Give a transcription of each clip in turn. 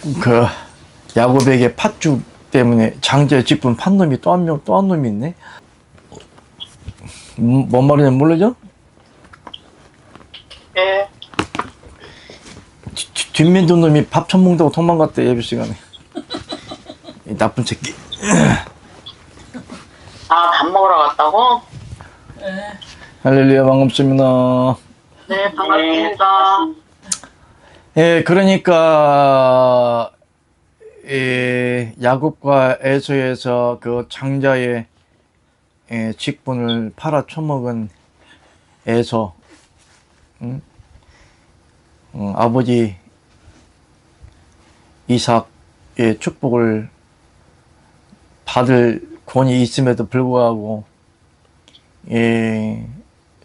그 야곱에게 팥죽 때문에 장자의 직분 판 놈이 또 한 놈이 있네. 뭔 말인지 모르죠? 예. 뒷면도 놈이 밥 처먹다고 도망갔대, 예배 시간에. 이 나쁜 새끼. 아, 밥 먹으러 갔다고? 할렐루야, 반갑습니다. 네, 반갑습니다. 예, 그러니까 야곱과 에서에서 그 장자의 직분을 팔아 처먹은 에서, 아버지 이삭의 축복을 받을 권이 있음에도 불구하고,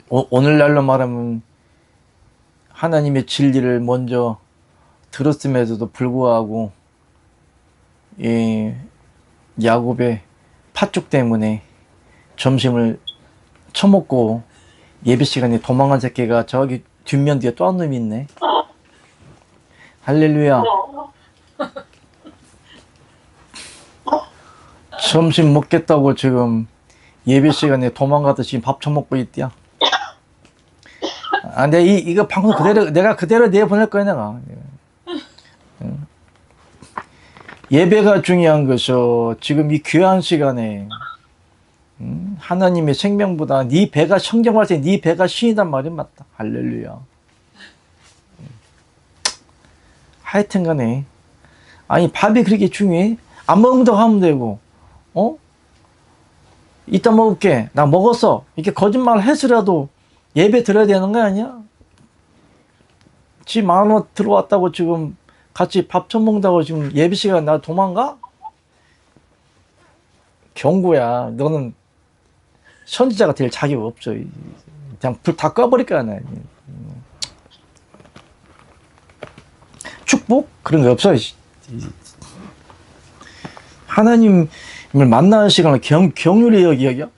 오늘날로 말하면 하나님의 진리를 먼저 들었음에도 불구하고 야곱의 팥죽 때문에 점심을 처먹고 예배 시간에 도망간 새끼가 저기 뒷면 뒤에 또 한 놈이 있네. 할렐루야. 점심 먹겠다고 지금 예배 시간에 도망가듯이 밥 처먹고 있디야. 아, 이거 방송 그대로, 내가 그대로 내보낼 거야, 내가. 예배가 중요한 것이요. 지금 이 귀한 시간에, 하나님의 생명보다 네 배가 성경할 때 네 배가 신이단 말이 맞다. 할렐루야. 하여튼 간에, 아니, 밥이 그렇게 중요해? 안 먹는다고 하면 되고, 이따 먹을게. 나 먹었어. 이렇게 거짓말 해서라도 예배 드려야 되는 거 아니야? 지 만원 들어왔다고 지금 같이 밥 처먹는다고 지금 예배 시간 나 도망가? 경고야. 너는 선지자가 될 자격 없어. 그냥 불 다 꺼버릴 거야. 축복? 그런 거 없어. 하나님을 만나는 시간을 경률이 여기야?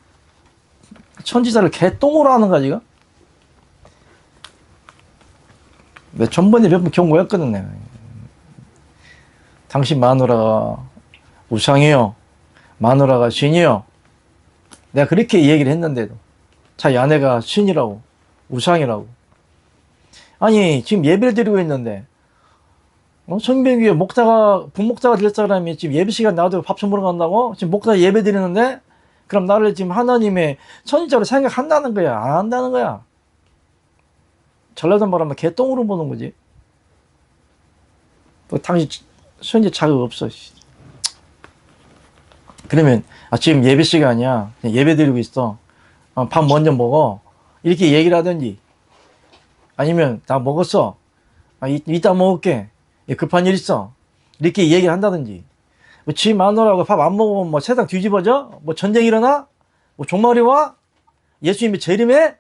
선지자를 개똥으로 하는 거야, 지금? 내가 전번에 몇 번 경고했거든, 내가. 당신 마누라가 우상이요. 마누라가 신이요. 내가 그렇게 얘기를 했는데도 자기 아내가 신이라고, 우상이라고. 아니, 지금 예배를 드리고 있는데, 성경 위에 부목자가 될 사람이 지금 예배 시간 나와도 밥 처먹으러 간다고? 지금 목사 예배 드리는데? 그럼 나를 지금 하나님의 선지자로 생각한다는 거야? 안 한다는 거야? 전라도 말하면 개똥으로 보는 거지. 당신 선지 자격 없어. 그러면 지금 예배 시간이야. 예배 드리고 있어. 밥 먼저 먹어. 이렇게 얘기를 하든지, 아니면 다 먹었어. 이따 먹을게. 급한 일 있어. 이렇게 얘기를 한다든지. 지 마누라고 밥 안 먹으면 뭐 세상 뒤집어져? 뭐 전쟁 일어나? 뭐 종말이 와? 예수님이 재림해?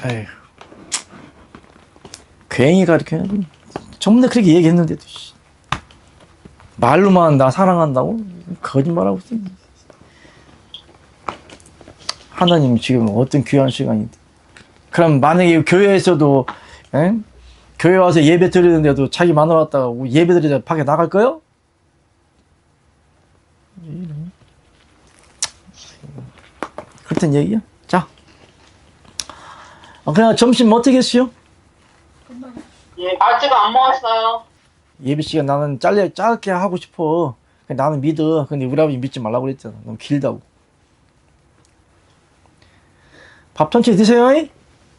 에휴. 괜히가 이렇게 전부 다 그렇게 얘기했는데도 말로만 나 사랑한다고? 거짓말하고 있어. 하나님 지금 어떤 귀한 시간인데. 그럼 만약에 교회에서도 교회 와서 예배 드리는데도 자기 마누라 왔다가 예배 드리자 밖에 나갈 거요? 그렇단 얘기야. 자, 그냥 점심 어떻게 했어요? 예, 아직 안 먹었어요. 예배 시간 나는 짧게 하고 싶어. 나는 믿어. 근데 우리 아버지 믿지 말라고 그랬잖아. 너무 길다고. 밥 천천히 드세요.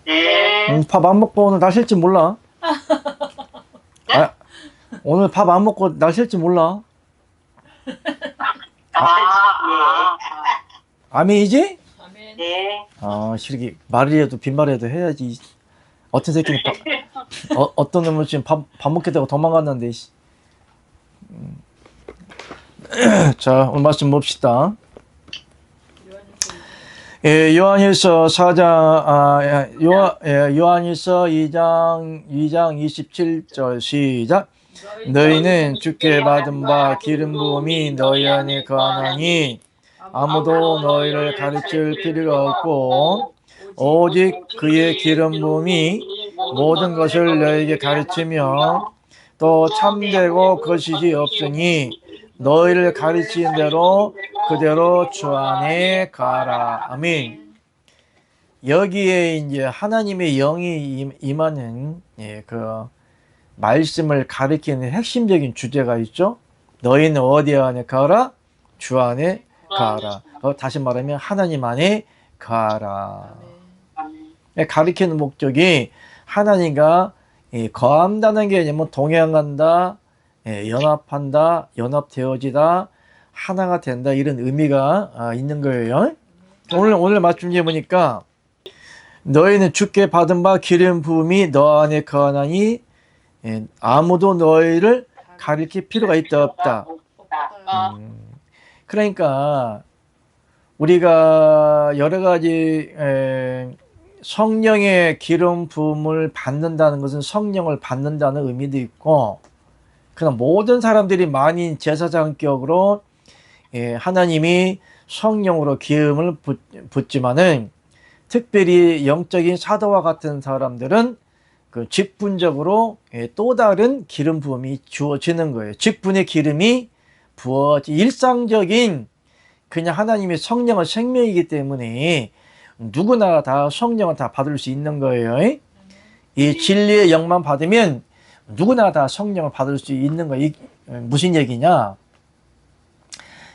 예. 밥 안 먹고 오늘 날 쉴지 몰라. 오늘 밥 안 먹고 날 쉴지 몰라. 아멘이지? 아멘. 예. 시르기 말이라도 빈말이라도 해야지. 어떤 새끼는 어떤 놈은 지금 밥 먹겠다고 도망갔는데. 자, 오늘 말씀 봅시다. 요한일서 4장, 요한일서 2장 27절 시작. 너희는 주께 받은 바 기름 부음이 너희 안에 거하나니 아무도 너희를 가르칠 필요가 없고 오직 그의 기름 부음이 모든 것을 너에게 가르치며 또 참되고 거짓이 없으니 너희를 가르치는 대로 그대로 주 안에 가라. 아멘. 여기에 이제 하나님의 영이 임하는 그 말씀을 가리키는 핵심적인 주제가 있죠. 너희는 어디 안에 가라? 주 안에 가라. 다시 말하면 하나님 안에 가라. 가리키는 목적이 하나님과 거한다는 게 아니면 동행한다, 연합한다, 연합되어지다, 하나가 된다, 이런 의미가 있는 거예요. 오늘 말씀에 보니까 너희는 주께 받은 바 기름 부음이 너 안에 거하나니 아무도 너희를 가리킬 필요가 있다 없다. 그러니까 우리가 여러 가지 성령의 기름 부음을 받는다는 것은 성령을 받는다는 의미도 있고, 그러나 모든 사람들이 만인 제사장격으로 하나님이 성령으로 기름을 붓지만은 특별히 영적인 사도와 같은 사람들은 그 직분적으로 또 다른 기름 부음이 주어지는 거예요. 직분의 기름이 일상적인 그냥 하나님의 성령은 생명이기 때문에 누구나 다 성령을 다 받을 수 있는 거예요. 이 진리의 영만 받으면 누구나 다 성령을 받을 수 있는 거예요. 무슨 얘기냐?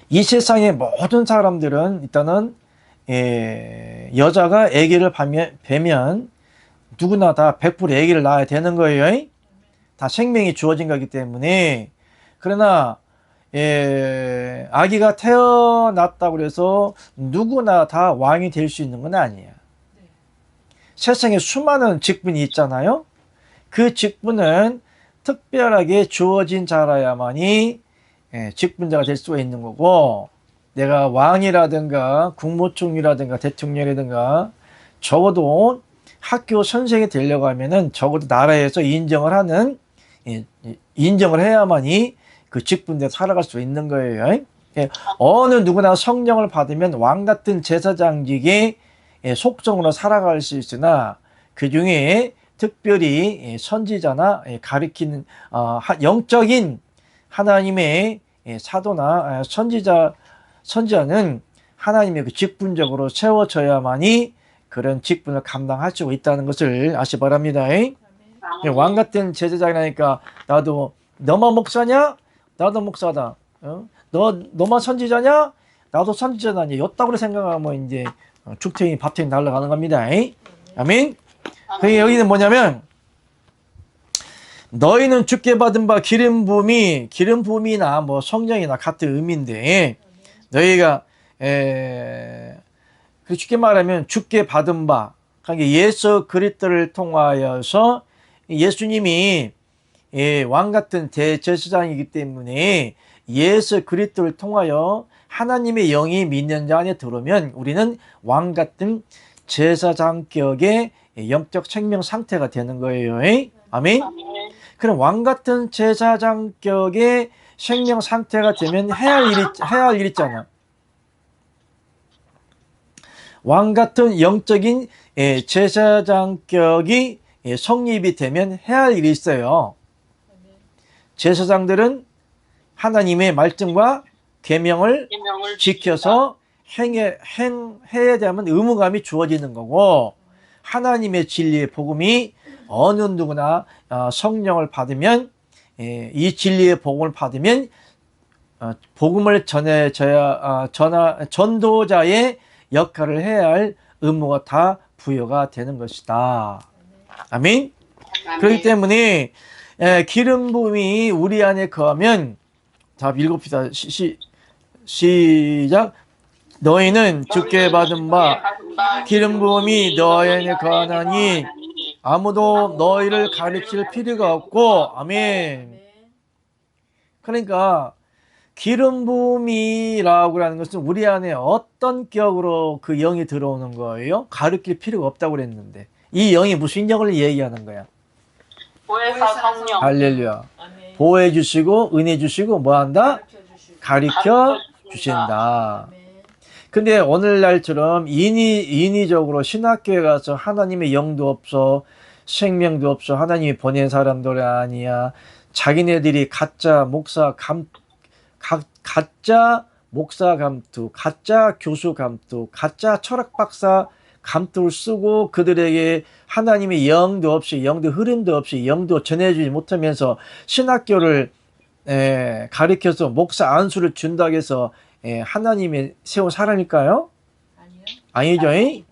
이 세상의 모든 사람들은 일단은 여자가 아기를 배면 누구나 다 100% 아기를 낳아야 되는 거예요. 다 생명이 주어진 거기 때문에. 그러나 아기가 태어났다고 해서 누구나 다 왕이 될 수 있는 건 아니에요. 세상에 수많은 직분이 있잖아요. 그 직분은 특별하게 주어진 자라야만이 직분자가 될 수가 있는 거고, 내가 왕이라든가 국무총리라든가 대통령이라든가 적어도 학교 선생이 되려고 하면은 적어도 나라에서 인정을 해야만이 그 직분대로 살아갈 수 있는 거예요. 어느 누구나 성령을 받으면 왕 같은 제사장직의 속성으로 살아갈 수 있으나, 그 중에 특별히 선지자나 가리키는 영적인 하나님의 사도나 선지자는 하나님의 그 직분적으로 세워져야만이 그런 직분을 감당할 수 있다는 것을 아시 바랍니다. 왕 같은 제사장이라니까, 나도 너만 목사냐? 나도 목사다. 너만 선지자냐? 나도 선지자다. 였다고 생각하면 이제 죽탱이 밥탱이 날아가는 겁니다. 아멘. 여기는 뭐냐면, 너희는 주께 받은 바 기름 부음이나 뭐 성령이나 같은 의미인데, 너희가 쉽게 말하면 주께 받은 바, 그러니까 예수 그리스도를 통하여서 예수님이 왕 같은 대제사장이기 때문에 예수 그리스도를 통하여 하나님의 영이 믿는 자 안에 들어오면 우리는 왕 같은 제사장격의 영적 생명 상태가 되는 거예요. 아멘. 그럼 왕 같은 제사장격의 생명 상태가 되면 해야 할 일 있잖아. 왕 같은 영적인 제사장격이 성립이 되면 해야 할 일이 있어요. 제사장들은 하나님의 말씀과 계명을 지켜서 행해야 되면 의무감이 주어지는 거고, 하나님의 진리의 복음이 어느 누구나 성령을 받으면, 이 진리의 복음을 받으면 복음을 전도자의 역할을 해야 할 의무가 다 부여가 되는 것이다. 아멘. 그렇기 때문에 기름 부음이 우리 안에 거하면, 다 읽읍시다. 시작. 너희는 주께 받은 바 기름 부음이 너희 안에 거하나니 아무도 너희를 가르칠 필요가 없고. 아멘. 그러니까 기름 부음이라고 하는 것은 우리 안에 어떤 격으로 그 영이 들어오는 거예요? 가르칠 필요가 없다고 그랬는데, 이 영이 무슨 영을 얘기하는 거야? 보혜사 성령. 할렐루야. 보호해 주시고 은혜 주시고 뭐한다? 가르쳐 주신다. 근데 오늘날처럼 인위적으로 신학교에 가서 하나님의 영도 없어, 생명도 없어. 하나님이 보낸 사람들 아니야. 자기네들이 가짜 목사 가짜 목사 감투, 가짜 교수 감투, 가짜 철학 박사 감투를 쓰고 그들에게 하나님의 영도 없이, 영도 흐름도 없이, 영도 전해주지 못하면서 신학교를 가리켜서 목사 안수를 준다고 해서 하나님의 세운 사람일까요? 아니요. 아니죠. 아멘.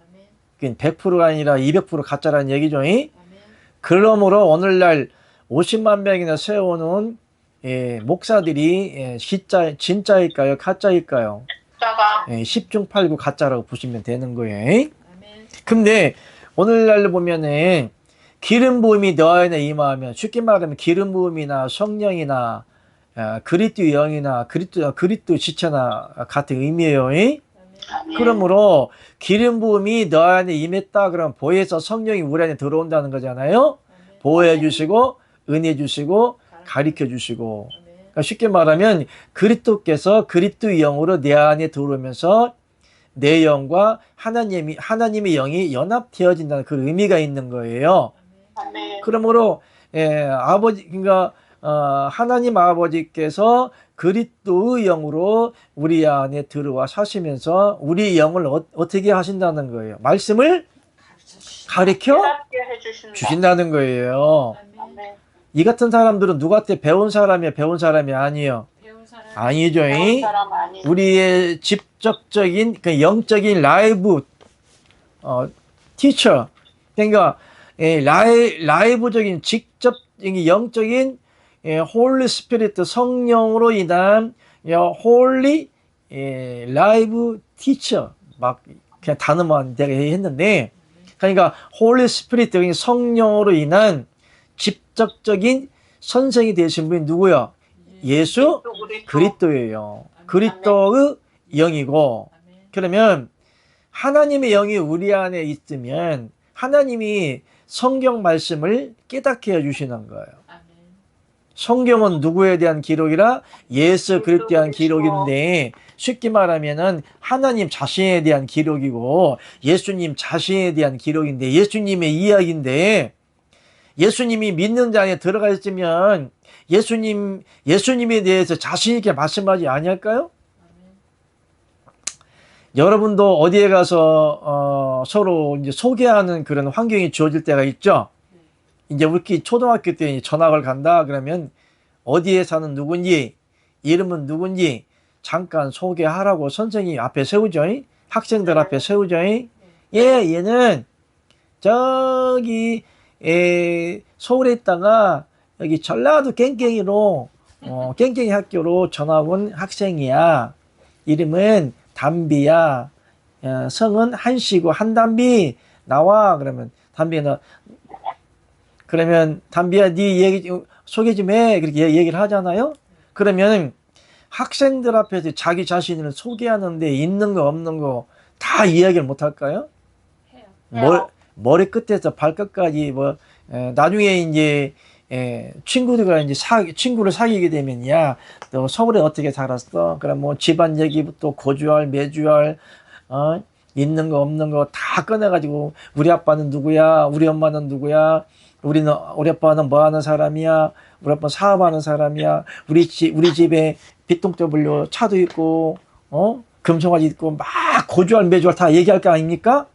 100%가 아니라 200% 가짜라는 얘기죠. 아멘. 그러므로 오늘날 50만 명이나 세워놓은 목사들이 진짜일까요? 가짜일까요? 자가 10중 8구 가짜라고 보시면 되는 거예요. 아멘. 근데 오늘날 보면은 기름 부음이 너 안에 임하면, 쉽게 말하면 기름 부음이나 성령이나 그리스도 영이나 그리스도 지체나 같은 의미예요. 아멘. 그러므로 기름 부음이 너 안에 임했다 그러면 보혜사 성령이 우리 안에 들어온다는 거잖아요. 아멘. 보호해 주시고 은혜 주시고 가르쳐 주시고. 아멘. 그러니까 쉽게 말하면 그리스도께서 그리스도 영으로 내 안에 들어오면서 내 영과 하나님의 영이 연합되어진다는 그 의미가 있는 거예요. 아멘. 그러므로 그러니까 하나님 아버지께서 그리스도의 영으로 우리 안에 들어와 사시면서 우리 영을 어떻게 하신다는 거예요? 말씀을 가르쳐 깨닫게 해주신다. 주신다는 거예요. 아멘. 아멘. 이 같은 사람들은 누구한테 배운 사람이야? 배운 사람이 아니에요. 배운 사람. 아니죠. 배운 사람 아니. 우리의 직접적인 그 영적인 라이브 티처, 그러니까 라이브적인 직접적인 영적인 홀리 스피릿 성령으로 인한 홀리 라이브 티처, 막 그냥 단어만 내가 했는데, 그러니까 홀리 스피릿 성령으로 인한 직접적인 선생이 되신 분이 누구야? 예수 그리스도예요. 그리스도의 영이고, 아멘. 그러면 하나님의 영이 우리 안에 있으면 하나님이 성경 말씀을 깨닫게 해주시는 거예요. 아멘. 성경은 누구에 대한 기록이라? 예수 그리스도에 대한 기록인데, 쉽게 말하면은 하나님 자신에 대한 기록이고 예수님 자신에 대한 기록인데, 예수님의 이야기인데, 예수님이 믿는 자 안에 들어가 있으면 예수님에 대해서 자신 있게 말씀하지 아니할까요? 아멘. 여러분도 어디에 가서 서로 이제 소개하는 그런 환경이 주어질 때가 있죠. 이제 우리 초등학교 때 전학을 간다 그러면 어디에 사는 누군지, 이름은 누군지 잠깐 소개하라고 선생님이 앞에 세우죠. 학생들 앞에 세우죠. 얘는 저기 서울에 있다가 여기 전라도 깽깽이로 깽깽이 학교로 전학 온 학생이야. 이름은 담비야. 성은 한씨고 한담비 나와. 그러면 담비는, 그러면 담비야 네 얘기 소개 좀 해. 그렇게 얘기를 하잖아요. 그러면 학생들 앞에서 자기 자신을 소개하는데 있는 거 없는 거 다 이야기를 못 할까요? 해요. 머리 끝에서 발끝까지 나중에 이제 친구들과 이제 친구를 사귀게 되면, 야, 너 서울에 어떻게 살았어? 그럼 뭐 집안 얘기부터 고주할 매주할 있는 거 없는 거 다 꺼내가지고, 우리 아빠는 누구야? 우리 엄마는 누구야? 우리 아빠는 뭐 하는 사람이야? 우리 아빠는 사업하는 사람이야? 우리 집에 B&W 차도 있고 금송아지 있고, 막 고주할 매주할 다 얘기할 거 아닙니까?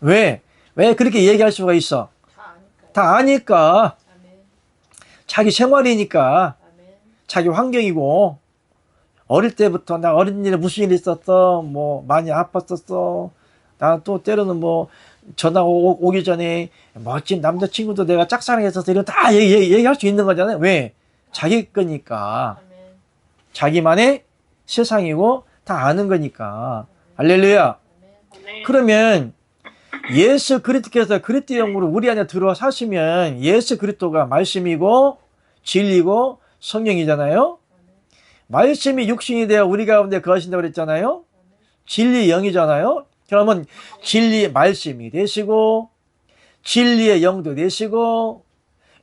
왜 그렇게 얘기할 수가 있어? 다 아니까요. 다 아니까. 아멘. 자기 생활이니까, 아멘. 자기 환경이고, 어릴 때부터 나 어린 일에 무슨 일 있었어? 뭐 많이 아팠었어. 나 또 때로는 뭐 전화 오기 전에 멋진 남자친구도 내가 짝사랑했었어. 이런 다 얘기할 수 있는 거잖아요. 왜? 자기 거니까. 아멘. 자기만의 세상이고 다 아는 거니까. 할렐루야. 아멘. 아멘. 그러면 예수 그리스도께서 그리스도 영으로 우리 안에 들어와 사시면, 예수 그리스도가 말씀이고 진리고 성령이잖아요. 말씀이 육신이 되어 우리 가운데 거하신다고 그랬잖아요. 진리 영이잖아요. 그러면 진리 말씀이 되시고, 진리의 영도 되시고,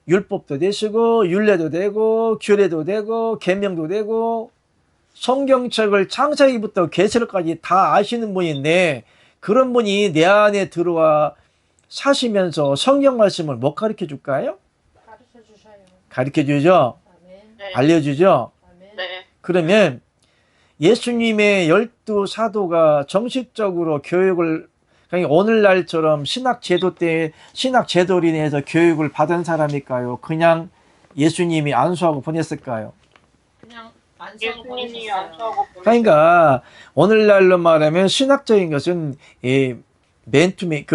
율법도 되시고, 율례도 되고, 규례도 되고, 계명도 되고, 성경책을 창세기부터 계시록까지 다 아시는 분인데, 그런 분이 내 안에 들어와 사시면서 성경 말씀을 못 가르쳐 줄까요? 가르쳐 주셔요. 가르쳐 주죠. 아멘. 네. 알려주죠. 아멘. 네. 그러면 예수님의 12사도가 정식적으로 교육을, 그러니까 오늘날처럼 신학제도로 인해서 교육을 받은 사람일까요? 그냥 예수님이 안수하고 보냈을까요? 그냥 안수하고 예수님이 보내셨어요. 안수하고 보내셨어요. 그러니까 오늘날로 말하면 신학적인 것은 맨투맨,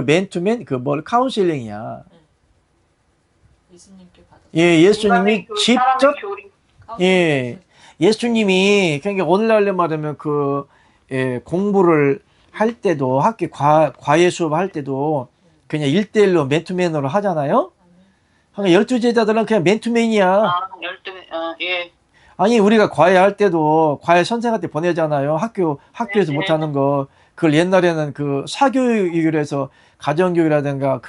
카운셀링이야. 예수님께 받았어요. 예, 예수님이 인간의 직접, 사람의 교리. 예, 예수님이, 그러니까 오늘날로 말하면 공부를 할 때도, 학교 과외 수업 할 때도 그냥 1대1로 맨투맨으로 하잖아요? 그러니까 12제자들은 그냥 맨투맨이야. 아, 12명. 예. 아니, 우리가 과외할 때도 과외 선생한테 보내잖아요. 학교에서 네. 못하는 거. 그걸 옛날에는 사교육을 해서 가정교육이라든가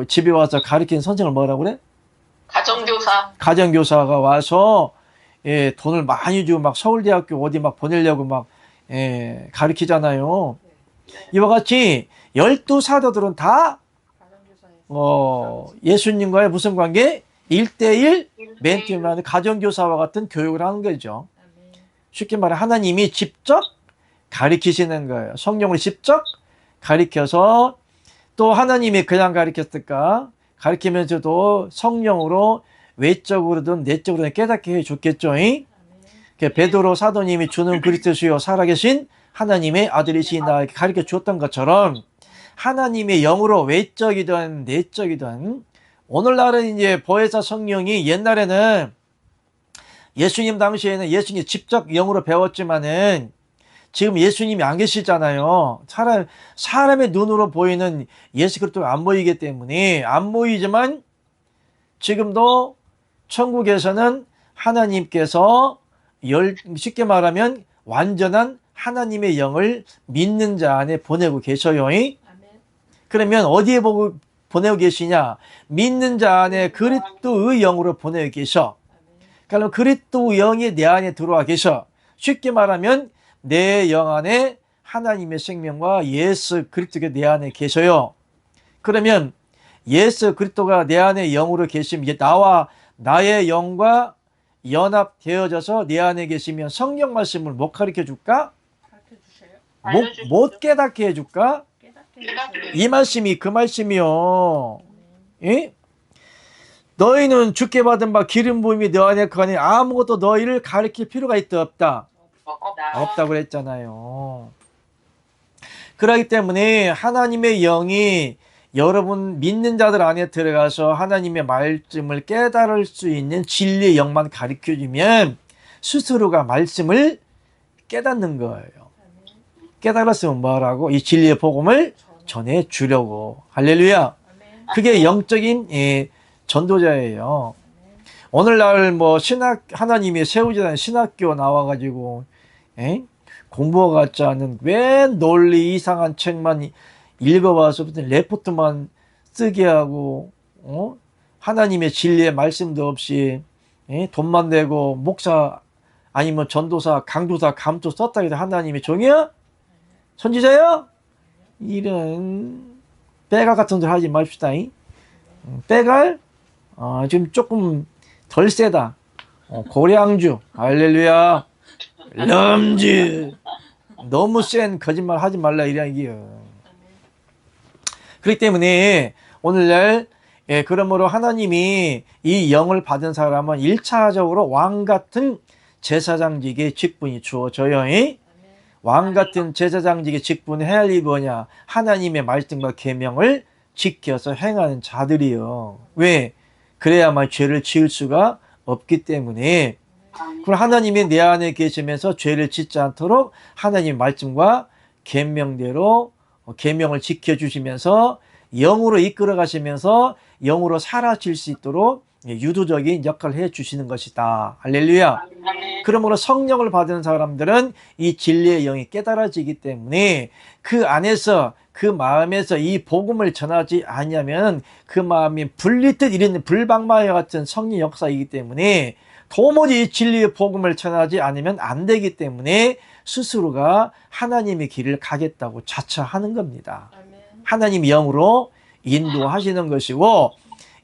집에 와서 가르치는 선생을 뭐라고 그래? 가정교사. 가정교사가 와서, 예, 돈을 많이 주고 막 서울대학교 어디 막 보내려고 막, 예, 가르치잖아요. 이와 같이 12사도들은 다, 가정교사예요. 예수님과의 무슨 관계? 1대1 맨투맨 가정교사와 같은 교육을 하는 거죠. 아멘. 쉽게 말해 하나님이 직접 가르치시는 거예요. 성령을 직접 가르쳐서, 또 하나님이 그냥 가르쳤을까? 가르치면서도 성령으로 외적으로든 내적으로든 깨닫게 해줬겠죠. 아멘. 베드로 사도님이 주는 그리스도시요 살아계신 하나님의 아들이시나 이렇게 가르쳐 주었던 것처럼 하나님의 영으로 외적이든 내적이든, 오늘날은 이제 보혜사 성령이, 옛날에는 예수님 당시에는 예수님이 직접 영으로 배웠지만은 지금 예수님이 안 계시잖아요. 사람의 눈으로 보이는 예수 그리스도가 안 보이기 때문에 안 보이지만 지금도 천국에서는 하나님께서 쉽게 말하면 완전한 하나님의 영을 믿는 자 안에 보내고 계셔요. 아멘. 그러면 어디에 보내고 계시냐? 믿는 자 안에 그리스도의 영으로 보내고 계셔. 그러니까 그리스도의 영이 내 안에 들어와 계셔. 쉽게 말하면 내 영 안에 하나님의 생명과 예수 그리스도가 내 안에 계셔요. 그러면 예수 그리스도가 내 안에 영으로 계시면 나와 나의 영과 연합되어져서 내 안에 계시면 성경 말씀을 못 가르쳐 줄까? 가르쳐 주셔요. 알려주시죠. 못 깨닫게 해줄까? 깨닫게 해주셔요. 이 말씀이 그 말씀이요. 아멘. 예? 너희는 주께 받은 바 기름 부음이 너 안에 거하니 아무것도 너희를 가르칠 필요가 있다 없다? 없다고 그랬잖아요. 그렇기 때문에 하나님의 영이 여러분 믿는 자들 안에 들어가서 하나님의 말씀을 깨달을 수 있는 진리의 영만 가르쳐주면 스스로가 말씀을 깨닫는 거예요. 아멘. 깨달았으면 뭐라고? 이 진리의 복음을 전해주려고. 할렐루야. 아멘. 그게 영적인 전도자예요. 오늘날 하나님이 세우자는 신학교 나와가지고 공부 같지 않은 왜 논리 이상한 책만 읽어봐서 무슨 레포트만 쓰게 하고 하나님의 진리의 말씀도 없이 돈만 내고 목사 아니면 전도사, 강도사, 감도 썼다 해도 하나님의 종이야? 선지자야? 이런 빼갈 같은 소리 하지 맙시다. 빼갈? 지금 조금 덜 세다. 고량주, 할렐루야, 럼주. 너무 센 거짓말 하지 말라 이런 얘기예요. 그렇기 때문에 오늘날 그러므로 하나님이 이 영을 받은 사람은 1차적으로 왕같은 제사장직의 직분이 주어져요. 왕같은 제사장직의 직분을 해야 할 일이 뭐냐? 하나님의 말씀과 계명을 지켜서 행하는 자들이요. 왜? 그래야만 죄를 지을 수가 없기 때문에. 그럼 하나님이 내 안에 계시면서 죄를 짓지 않도록 하나님의 말씀과 계명대로 계명을 지켜주시면서 영으로 이끌어 가시면서 영으로 살아질 수 있도록 유도적인 역할을 해주시는 것이다. 할렐루야. 그러므로 성령을 받은 사람들은 이 진리의 영이 깨달아지기 때문에 그 안에서 그 마음에서 이 복음을 전하지 않으면 그 마음이 불리듯 이르는 불방마와 같은 성령 역사이기 때문에 도무지 이 진리의 복음을 전하지 않으면 안 되기 때문에 스스로가 하나님의 길을 가겠다고 자처하는 겁니다. 아멘. 하나님의 영으로 인도하시는 것이고,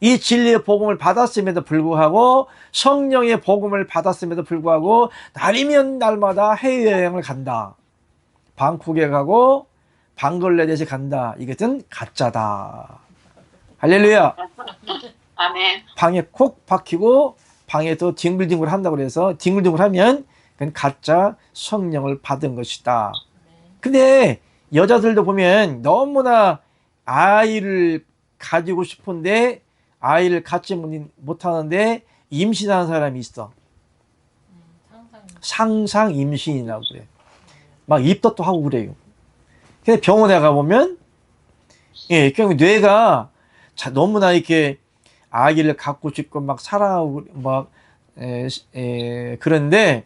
이 진리의 복음을 받았음에도 불구하고 성령의 복음을 받았음에도 불구하고 날이면 날마다 해외여행을 간다. 방콕에 가고 방글라데시 간다. 이것은 가짜다. 할렐루야. 아멘. 방에 콕 박히고 방에서 뒹굴뒹굴 한다고 그래서 뒹굴뒹굴 하면 그건 가짜 성령을 받은 것이다. 근데 여자들도 보면 너무나 아이를 가지고 싶은데 아이를 갖지 못하는데 임신한 사람이 있어. 상상 임신이라고 그래. 막 입덧도 하고 그래요. 근데 병원에 가보면 그냥 뇌가 너무나 이렇게 아기를 갖고 싶고 막 사랑하고 막 그런데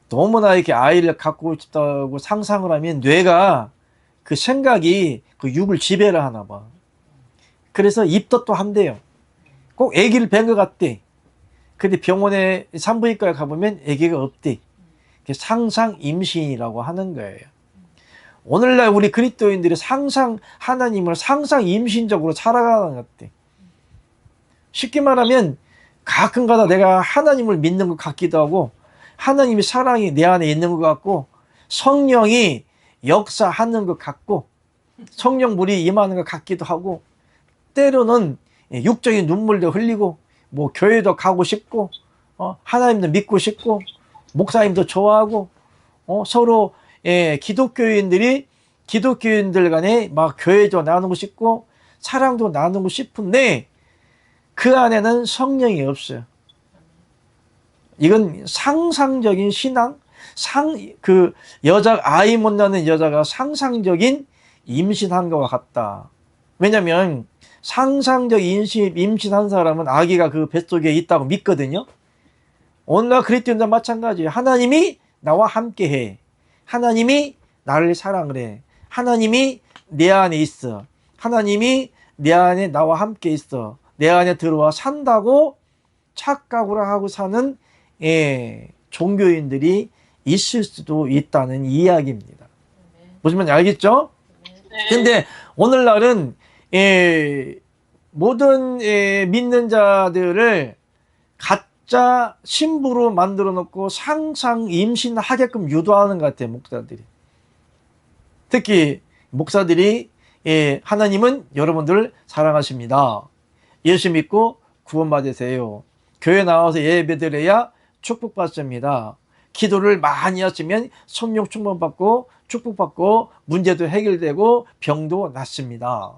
너무나 이렇게 아이를 갖고 싶다고 상상을 하면 뇌가 그 생각이 그 육을 지배를 하나 봐. 그래서 입덧도 한대요. 꼭 아기를 뵌 것 같대. 근데 병원에 산부인과에 가보면 아기가 없대. 상상 임신이라고 하는 거예요. 오늘날 우리 그리스도인들이 하나님을 상상 임신적으로 살아가는 것 같아. 쉽게 말하면 가끔가다 내가 하나님을 믿는 것 같기도 하고 하나님의 사랑이 내 안에 있는 것 같고 성령이 역사하는 것 같고 성령물이 임하는 것 같기도 하고 때로는 육적인 눈물도 흘리고 뭐 교회도 가고 싶고 하나님도 믿고 싶고 목사님도 좋아하고 서로 기독교인들 간에 막 교회도 나누고 싶고 사랑도 나누고 싶은데 그 안에는 성령이 없어요. 이건 상상적인 신앙, 아이 못 낳는 여자가 상상적인 임신한 것과 같다. 왜냐면 상상적 임신한 사람은 아기가 그 뱃속에 있다고 믿거든요. 오늘날 그리스도인도 마찬가지예요. 하나님이 나와 함께해. 하나님이 나를 사랑을 해. 하나님이 내 안에 있어. 하나님이 내 안에 나와 함께 있어. 내 안에 들어와 산다고 착각을 하고 사는 종교인들이 있을 수도 있다는 이야기입니다. 무슨 말인지 알겠죠? 근데 오늘날은 모든 믿는 자들을 가짜 신부로 만들어 놓고 상상 임신하게끔 유도하는 것 같아요. 목사들이. 특히 목사들이 하나님은 여러분들을 사랑하십니다. 예수 믿고 구원받으세요. 교회 나와서 예배드려야 축복받습니다. 기도를 많이 하시면 성령 충만받고 축복받고 문제도 해결되고 병도 낫습니다.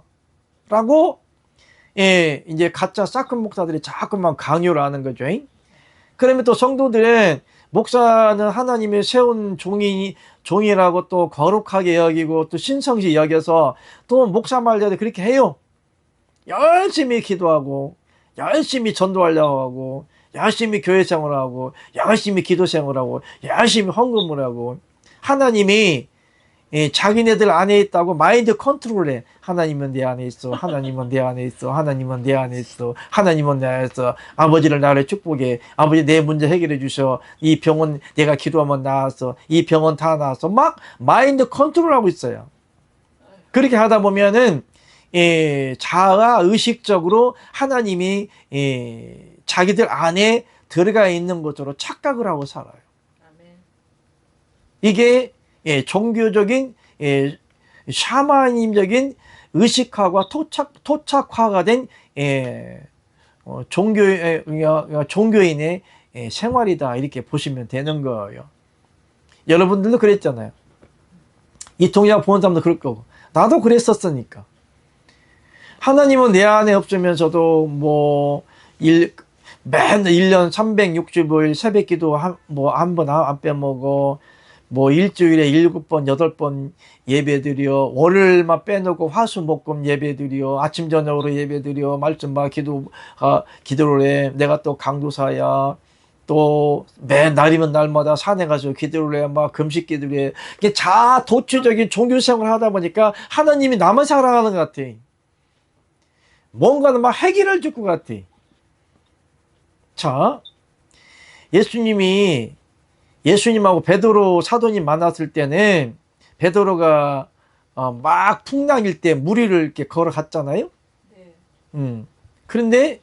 라고 이제 가짜 사큰 목사들이 자꾸만 강요를 하는 거죠. 그러면 또 성도들은 목사는 하나님이 세운 종이라고 또 거룩하게 여기고 또 신성시 여겨서 또 목사 말대로 그렇게 해요. 열심히 기도하고 열심히 전도하려고 하고 열심히 교회 생활하고 열심히 기도 생활하고 열심히 헌금을 하고 하나님이 자기네들 안에 있다고 마인드 컨트롤해. 하나님은 내 안에 있어. 하나님은 내 안에 있어. 하나님은 내 안에 있어. 하나님은 내 안에 있어. 아버지를 나를 축복해. 아버지 내 문제 해결해 주셔. 이 병은 내가 기도하면 나았어. 이 병은 다 나았어. 막 마인드 컨트롤하고 있어요. 그렇게 하다 보면은 자아 의식적으로 하나님이 자기들 안에 들어가 있는 것으로 착각을 하고 살아요. 이게 종교적인 샤머니즘적인 의식화가 토착화가 된 종교인의 생활이다 이렇게 보시면 되는 거예요. 여러분들도 그랬잖아요. 이 동양 보는 사람도 그럴 거고 나도 그랬었으니까. 하나님은 내 안에 없으면서도 맨날 1년 365일 새벽기도 한 번 안 빼먹어. 일주일에 7번, 8번 예배드려. 월요일만 빼놓고 화수목금 예배드려. 아침, 저녁으로 예배드려. 말씀 막 기도를 해. 내가 또 강도사야. 또 날이면 날마다 산에 가서 기도를 해. 막 금식 기도를 해. 이게 자도취적인 종교생활을 하다 보니까 하나님이 나만 사랑하는 것 같아. 뭔가는 막 해결을 줄 것 같아. 자, 예수님하고 베드로 사도님 만났을 때는 베드로가 막 풍랑일 때 무리를 이렇게 걸어갔잖아요. 그런데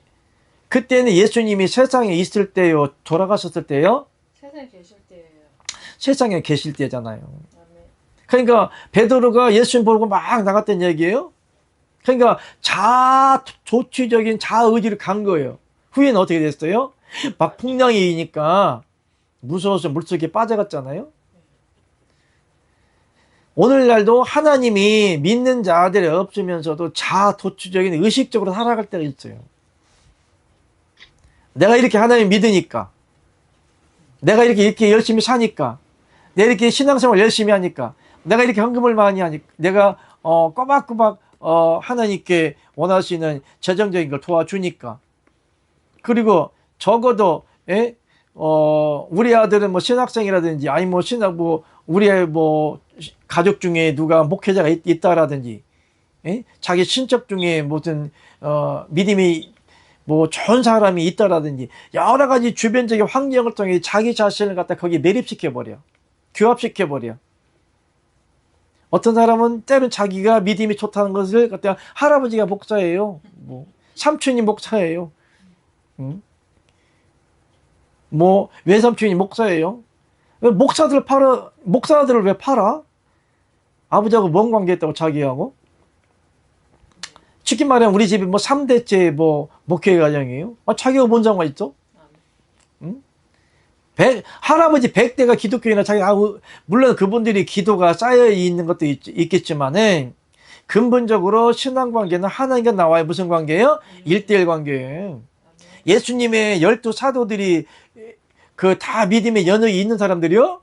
그때는 예수님이 세상에 있을 때요, 돌아가셨을 때요, 세상에 계실 때예요. 세상에 계실 때잖아요. 아멘. 그러니까 베드로가 예수님 보고 막 나갔던 얘기예요. 그러니까 자조치적인 자의지를 간 거예요. 후에는 어떻게 됐어요? 막 풍랑이니까 무서워서 물속에 빠져갔잖아요. 오늘날도 하나님이 믿는 자들이 없으면서도 자도취적인 의식적으로 살아갈 때가 있어요. 내가 이렇게 하나님 믿으니까, 내가 이렇게 열심히 사니까, 내가 이렇게 신앙생활 열심히 하니까, 내가 이렇게 헌금을 많이 하니까, 내가 꼬박꼬박 하나님께 원하시는 재정적인 걸 도와주니까, 그리고 적어도 우리 아들은 뭐 신학생이라든지, 아니 뭐 우리의 뭐 가족 중에 누가 목회자가 있다라든지, 자기 친척 중에 무슨 믿음이 뭐 좋은 사람이 있다라든지, 여러 가지 주변적인 환경을 통해 자기 자신을 갖다 거기에 매립시켜버려. 규합시켜버려. 어떤 사람은 때론 자기가 믿음이 좋다는 것을 갖다 할아버지가 목사예요. 뭐 삼촌이 목사예요. 뭐 외삼촌이 목사예요. 목사들을 왜 팔아? 아버지하고 뭔 관계했다고 자기하고? 쉽게 말하면 우리 집이 뭐 3대째 뭐 목회 가정이에요. 자기가 뭔 상관 있어? 할아버지 100대가 기독교인이나 물론 그분들이 기도가 쌓여 있는 것도 있겠지만은 근본적으로 신앙 관계는 하나님과 나와의 무슨 관계예요? 1대1 관계예요. 예수님의 12사도들이 그 다 믿음의 연역이 있는 사람들이요?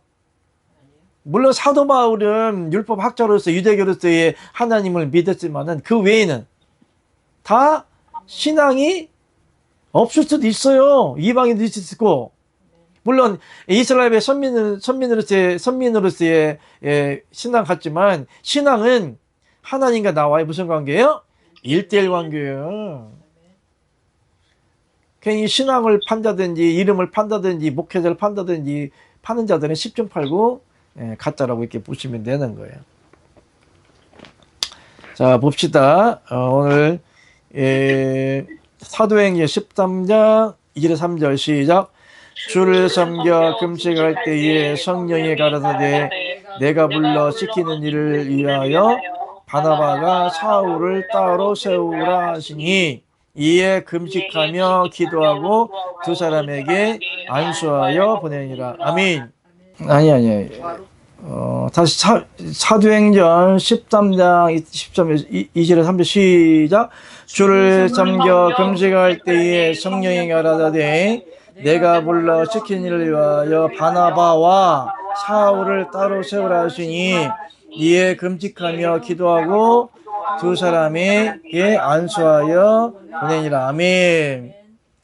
물론 사도 바울은 율법 학자로서 유대교로서의 하나님을 믿었지만은 그 외에는 다 신앙이 없을 수도 있어요. 이방인도 있을 수 있고. 물론 이스라엘의 선민으로서의 신앙 같지만 신앙은 하나님과 나와의 무슨 관계예요? 1대1 관계예요. 괜히 신앙을 판다든지 이름을 판다든지 목회자를 판다든지 파는 자들은 10점 팔고 가짜라고 이렇게 보시면 되는 거예요. 자, 봅시다. 오늘 사도행전 13장 2절 3절 시작. 주를 섬겨 금식할 때에 성령이 가라사대 내가 불러 시키는 일을 위하여 바나바가 사울을 따로 세우라 하시니 이에 금식하며 기도하고 두 사람에게 안수하여 보내니라. 아멘. 아니. 다시 사도행전 13장 2절에 3절 시작. 주를 섬겨 금식할 때에 성령이 가라사대 내가 불러 시킨 일을 위하여 바나바와 사울을 따로 세우라 하시니 이에 금식하며 기도하고 두 사람에게 안수하여 보내니라. 아멘.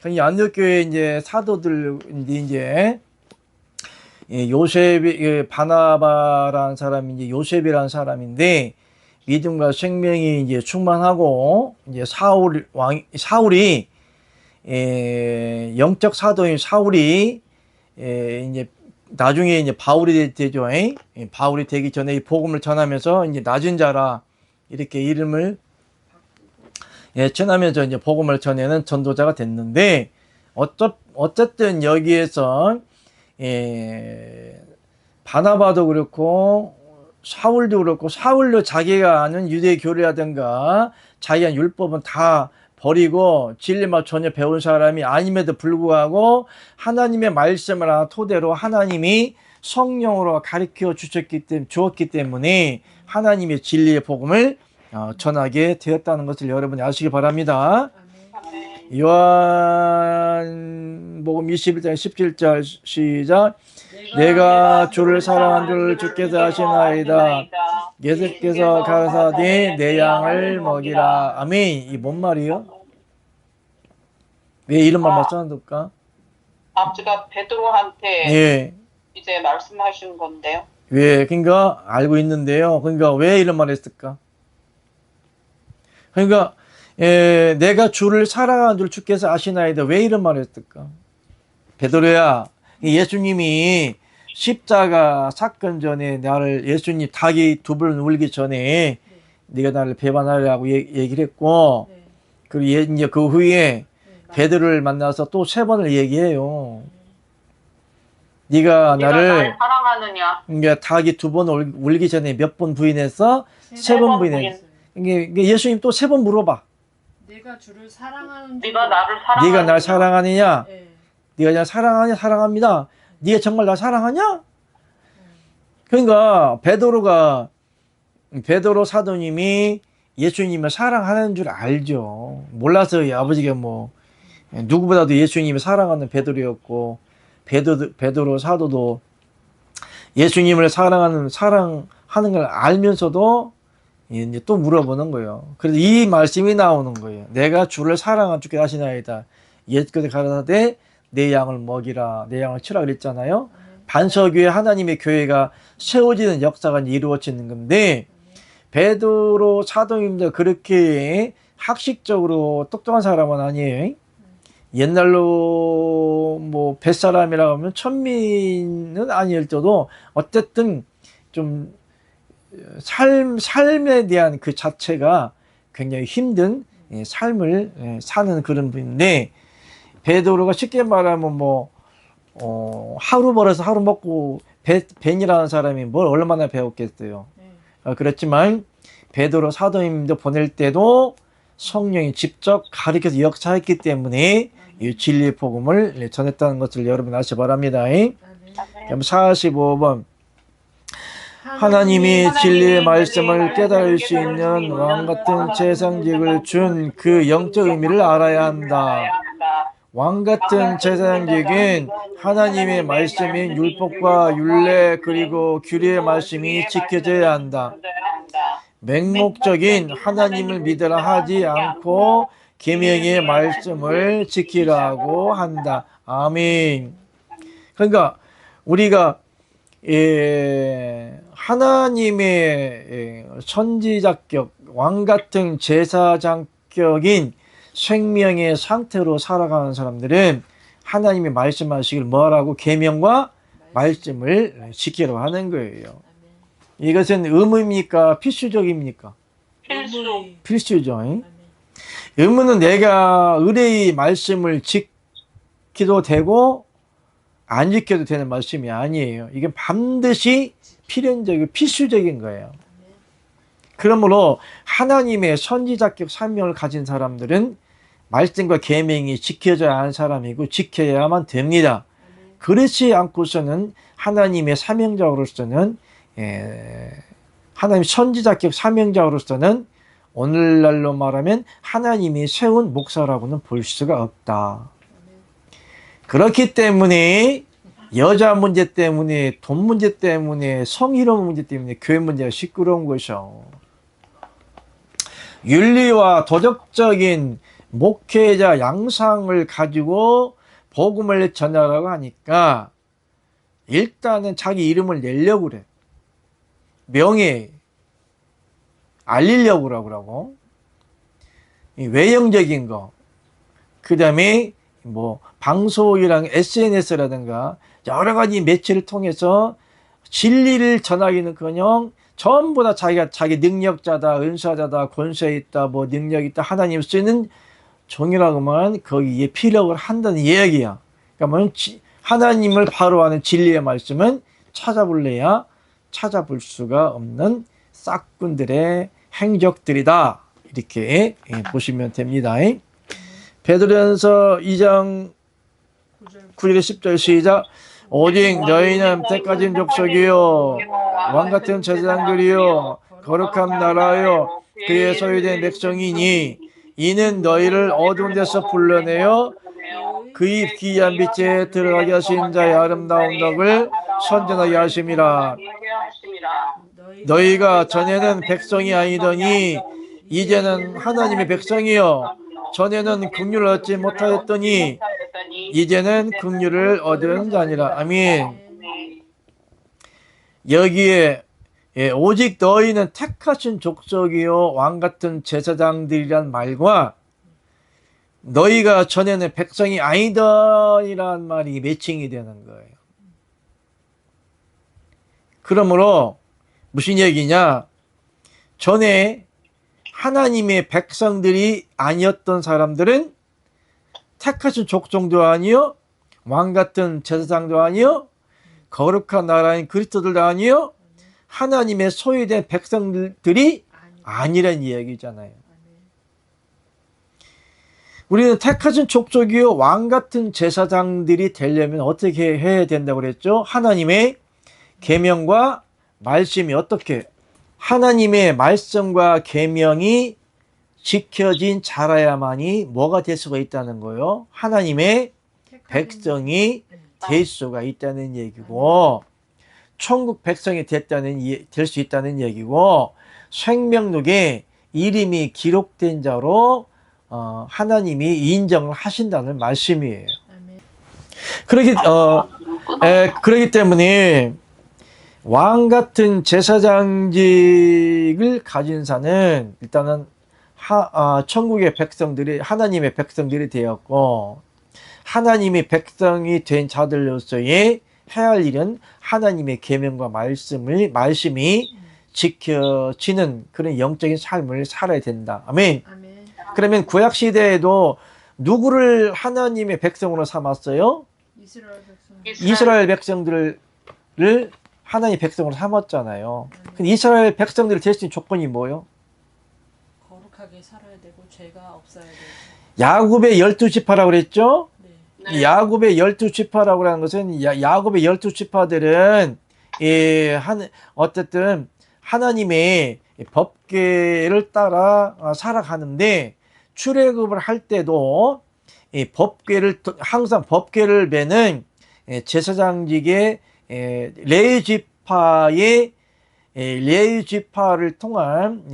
안디옥교회 이제 사도들인데 이제 바나바라는 사람이 이제 요셉이라는 사람인데 믿음과 생명이 이제 충만하고 이제 사울이 영적 사도인 사울이 이제 나중에 이제 바울이 되죠. 바울이 되기 전에 이 복음을 전하면서 이제 낮은 자라 이렇게 이름을 전하면서 이제 복음을 전하는 전도자가 됐는데 어쨌든 여기에서 바나바도 그렇고 사울도 그렇고 사울도 자기가 아는 유대교리라든가 자기가 율법은 다 버리고 진리만 전혀 배운 사람이 아님에도 불구하고 하나님의 말씀을 토대로 하나님이 성령으로 가르쳐 주었기 때문에 하나님의 진리의 복음을 전하게 되었다는 것을 여러분이 아시기 바랍니다. 요한복음 21장 17절 시작. 내가 주를 사랑한 줄 주께서 아시나이다. 예수께서 가라사대 내 양을 먹이라. 아멘. 이 뭔 말이요? 왜 이런 말만 써놓을까? 제가 베드로한테 이제 말씀하신 건데요. 왜? 그러니까 알고 있는데요. 그러니까 왜 이런 말을 했을까? 그러니까 내가 주를 사랑한 줄 주께서 아시나이다. 왜 이런 말을 했을까? 베드로야, 예수님이 십자가 사건 전에 예수님 닭이 두 번 울기 전에 네가 나를 배반하려고 얘기를 했고 그리고 이제 그 후에 네, 베드로를 만나서 또 3번을 얘기해요. 네가 나를 사랑하느냐? 그러니까 닭이 2번 울기 전에 몇 번 부인했어? 3번 부인했어. 이게 예수님 또 3번 물어봐. 내가 주를 사랑하는 네가 나를 사랑하느냐? 네가 날 사랑하느냐? 네. 네가 날 사랑하냐? 사랑합니다. 네가 정말 날 사랑하냐? 그러니까 베드로 사도님이 예수님을 사랑하는 줄 알죠. 몰라서 아버지가 뭐 누구보다도 예수님을 사랑하는 베드로였고, 베드로 사도도 예수님을 사랑하는 걸 알면서도 이제 또 물어보는 거예요. 그래서 이 말씀이 나오는 거예요. 내가 주를 사랑한 주께 하시나이다. 옛것에 가라사대 내 양을 먹이라, 내 양을 치라 그랬잖아요. 반석위에 하나님의 교회가 세워지는 역사가 이루어지는 건데, 베드로 사도님도 그렇게 학식적으로 똑똑한 사람은 아니에요. 옛날로 뭐 뱃사람이라고 하면 천민은 아닐지도 어쨌든 좀 삶에 대한 그 자체가 굉장히 힘든 삶을 사는 그런 분인데, 베드로가 쉽게 말하면 뭐 하루 벌어서 하루 먹고 벤이라는 사람이 뭘 얼마나 배웠겠어요. 그렇지만 베드로 사도님도 보낼 때도 성령이 직접 가르쳐서 역사했기 때문에 이 진리의 복음을 전했다는 것을 여러분 아시기 바랍니다. 그럼 45번 하나님이 진리의 말씀을 깨달을 수 있는 왕같은 재상직을 준 그 영적 의미를 알아야 한다. 왕같은 제사장직은 하나님의 말씀인 율법과 율례 그리고 규례의 말씀이 지켜져야 한다. 맹목적인 하나님을 믿으라 하지 않고 계명의 말씀을 지키라고 한다. 아멘. 그러니까 우리가 하나님의 선지자격, 왕같은 제사장격인 생명의 상태로 살아가는 사람들은 하나님이 말씀하시길 뭐라고? 계명과 말씀을 지키라고 하는 거예요. 이것은 의무입니까? 필수적입니까? 필수죠. 의무는 내가 의뢰의 말씀을 지키도 되고 안 지켜도 되는 말씀이 아니에요. 이게 반드시 필연적이고 필수적인 거예요. 그러므로 하나님의 선지자격 사명을 가진 사람들은 말씀과 계명이 지켜져야 하는 사람이고 지켜야만 됩니다. 그렇지 않고서는 하나님의 사명자로서는 하나님 선지자격 사명자로서는 오늘날로 말하면 하나님이 세운 목사라고는 볼 수가 없다. 그렇기 때문에 여자 문제 때문에 돈 문제 때문에 성희롱 문제 때문에 교회 문제가 시끄러운 것이죠. 윤리와 도덕적인 목회자 양상을 가지고 복음을 전하라고 하니까 일단은 자기 이름을 내려고 그래. 명예 알리려고 그러고 외형적인 거, 그 다음에 뭐 방송이랑 SNS라든가 여러 가지 매체를 통해서 진리를 전하기는커녕 전부 다 자기 능력자다, 은사자다, 권세 있다, 뭐 능력 있다, 하나님 쓰는 종이라고만 거기에 피력을 한다는 이야기야. 그러니까 하나님을 바로 아는 진리의 말씀은 찾아볼래야 찾아볼 수가 없는 싹군들의 행적들이다. 이렇게 보시면 됩니다. 베드로전서 2장 9절 10절 시작. 오직 너희는 때까진 족속이요 왕같은 제사장들이요 거룩한 나라요 그의 소유된 백성이니 이는 너희를 어두운 데서 불러내어 그의 기이한 빛에 들어가게 하신 자의 아름다운 덕을 선전하게 하심이라. 너희가 전에는 백성이 아니더니 이제는 하나님의 백성이요 전에는 긍휼을 얻지 못하였더니 이제는 긍휼을 얻은 자니라. 아멘. 여기에 오직 너희는 택하신 족속이요 왕같은 제사장들이란 말과 너희가 전에는 백성이 아니더니란 말이 매칭이 되는 거예요. 그러므로 무슨 얘기냐? 전에 하나님의 백성들이 아니었던 사람들은 택하신 족종도 아니요, 왕 같은 제사장도 아니요, 거룩한 나라인 그리스도들도 아니요, 하나님의 소유된 백성들이 아니란 이야기잖아요. 우리는 택하신 족속이요, 왕 같은 제사장들이 되려면 어떻게 해야 된다고 그랬죠? 하나님의 계명과 말씀이 어떻게, 하나님의 말씀과 계명이 지켜진 자라야만이 뭐가 될 수가 있다는 거예요? 하나님의 백성이 될 수가 있다는 얘기고, 천국 백성이 될 수 있다는 얘기고, 생명록에 이름이 기록된 자로 하나님이 인정을 하신다는 말씀이에요. 그러기 때문에 왕 같은 제사장직을 가진 자는 일단은 천국의 백성들이 하나님의 백성들이 되었고, 하나님의 백성이 된 자들로서의 해야 할 일은 하나님의 계명과 말씀이 지켜지는 그런 영적인 삶을 살아야 된다. 아멘. 그러면 구약 시대에도 누구를 하나님의 백성으로 삼았어요? 이스라엘 백성들을 하나님의 백성으로 삼았잖아요. 근데 이스라엘 백성들을 될 수 있는 조건이 뭐예요? 거룩하게 살아야 되고 죄가 없어야 되고. 야곱의 12지파라고 그랬죠? 네. 야곱의 12지파라고 하는 것은 야곱의 12지파들은 어쨌든 하나님의 법궤를 따라 살아가는데, 출애굽을 할 때도 항상 법궤를 매는 제사장직의 레위 지파를 통한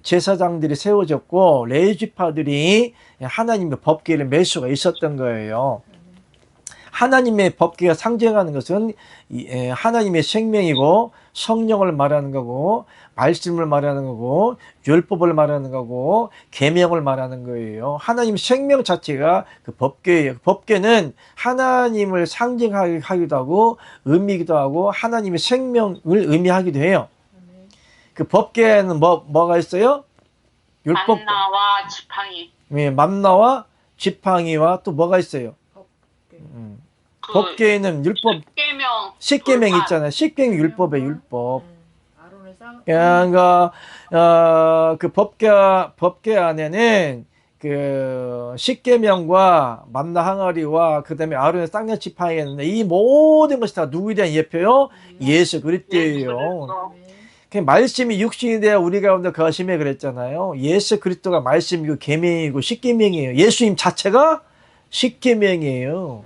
제사장들이 세워졌고, 레위 지파들이 하나님의 법궤를 맬 수가 있었던 거예요. 하나님의 법궤가 상징하는 것은 하나님의 생명이고, 성령을 말하는 거고, 말씀을 말하는 거고, 율법을 말하는 거고, 계명을 말하는 거예요. 하나님 생명 자체가 그 법궤예요. 법궤는 하나님을 상징하기도 하고, 의미기도 하고, 하나님의 생명을 의미하기도 해요. 그 법궤에는 뭐가 있어요? 율법. 만나와 지팡이. 만나와 지팡이와 또 뭐가 있어요? 법궤에는 율법, 십계명 있잖아요. 십계명 율법의 율법. 그러니까 그 법궤 안에는 그 십계명과 만나 항아리와 그다음에 아론의 쌍난 지팡이가 있는데, 이 모든 것이 다 누구에 대한 예표요? 예수 그리스도예요. 그 말씀이 육신이 되어 우리 가운데 거하심에 그랬잖아요. 예수 그리스도가 말씀이고 계명이고 십계명이에요. 예수님 자체가 십계명이에요.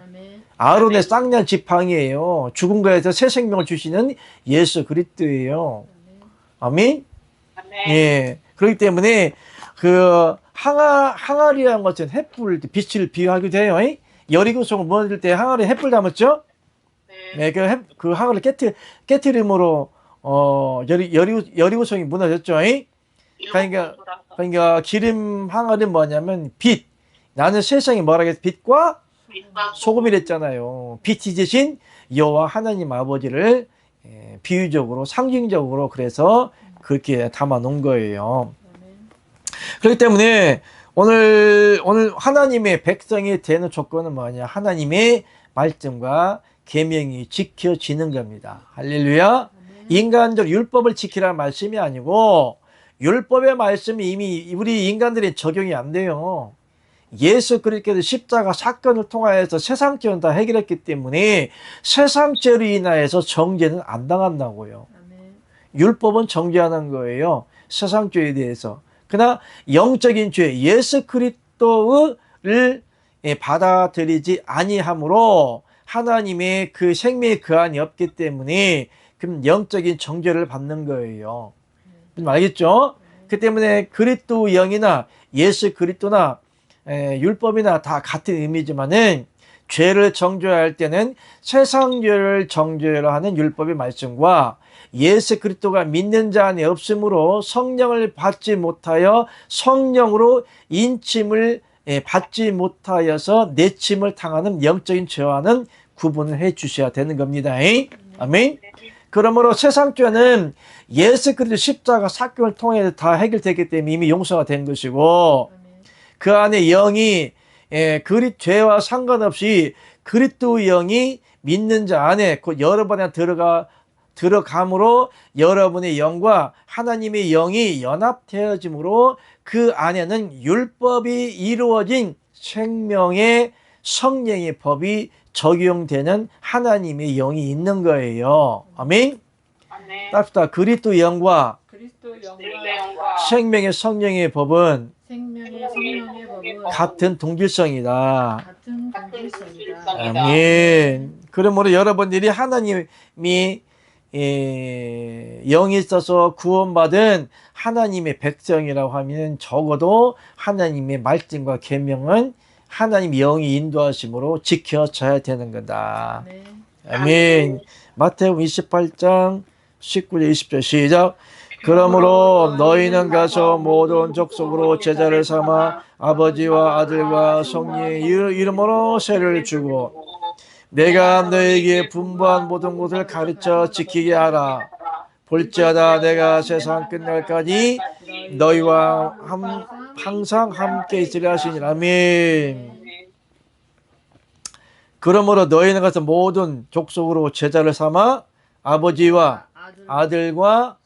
아론의 쌍난 지팡이에요. 죽은 거에서 새 생명을 주시는 예수 그리스도예요. 아멘. 예. 그렇기 때문에 그 항아리라는 것은 햇불, 빛을 비유하기도 해요. 여리고성을 무너질 때 항아리에 햇불 담았죠? 네. 그 항아리 깨트림으로 여리고성이 무너졌죠. 그러니까 기름 항아리는 뭐냐면 빛. 나는 세상에 뭐라 그랬어? 빛과 소금이랬잖아요. 빛이 되신 여호와 하나님 아버지를 비유적으로, 상징적으로 그래서 그렇게 담아 놓은 거예요. 그렇기 때문에 오늘 하나님의 백성이 되는 조건은 뭐냐? 하나님의 말씀과 계명이 지켜지는 겁니다. 할렐루야. 인간적 율법을 지키라는 말씀이 아니고, 율법의 말씀이 이미 우리 인간들이 적용이 안 돼요. 예수 그리스도께서 십자가 사건을 통하여서 세상죄는 다 해결했기 때문에 세상죄로 인하여서 정죄는 안 당한다고요. 율법은 정죄하는 거예요. 세상죄에 대해서. 그러나 영적인 죄, 예수 그리스도를 받아들이지 아니함으로 하나님의 그 생명의 그 안이 없기 때문에 그럼 영적인 정죄를 받는 거예요. 알겠죠? 그 때문에 그리스도 영이나 예수 그리스도나 율법이나 다 같은 의미지만은, 죄를 정죄할 때는 세상죄를 정죄로 하는 율법의 말씀과 예수 그리스도가 믿는 자 안에 없으므로 성령을 받지 못하여 성령으로 인침을 받지 못하여서 내침을 당하는 영적인 죄와는 구분을 해 주셔야 되는 겁니다. 아멘. 그러므로 세상 죄는 예수 그리스도 십자가 사건을 통해 다 해결됐기 때문에 이미 용서가 된 것이고, 그 안에 영이 죄와 상관없이 그리스도의 영이 믿는 자 안에 곧 여러분에 들어감으로 여러분의 영과 하나님의 영이 연합되어짐으로 그 안에는 율법이 이루어진 생명의 성령의 법이 적용되는 하나님의 영이 있는 거예요. 아멘. 아멘. 답시다. 그리스도의 영과 그리스도 그리스도의 영과 영과 생명의 성령의 법은 생명의 성령의 법은 같은 동질성이다. 같은 동질성이다. 아멘. 그러므로 여러분들이 하나님이 영이 있어서 구원받은 하나님의 백성이라고 하면 적어도 하나님의 말씀과 계명은 하나님 영이 인도하심으로 지켜져야 되는 거다. 아멘. 아멘. 마태복음 28장 19절 20절 시작. 그러므로 너희는 가서 모든 족속으로 제자를 삼아 아버지와 아들과 성령의 이름으로 세례를 주고 내가 너에게 분부한 모든 것을 가르쳐 지키게 하라. 볼지어다 내가 세상 끝날까지 너희와 항상 함께 있으려 하시니라. 아멘. 그러므로 너희는 가서 모든 족속으로 제자를 삼아 아버지와 아들과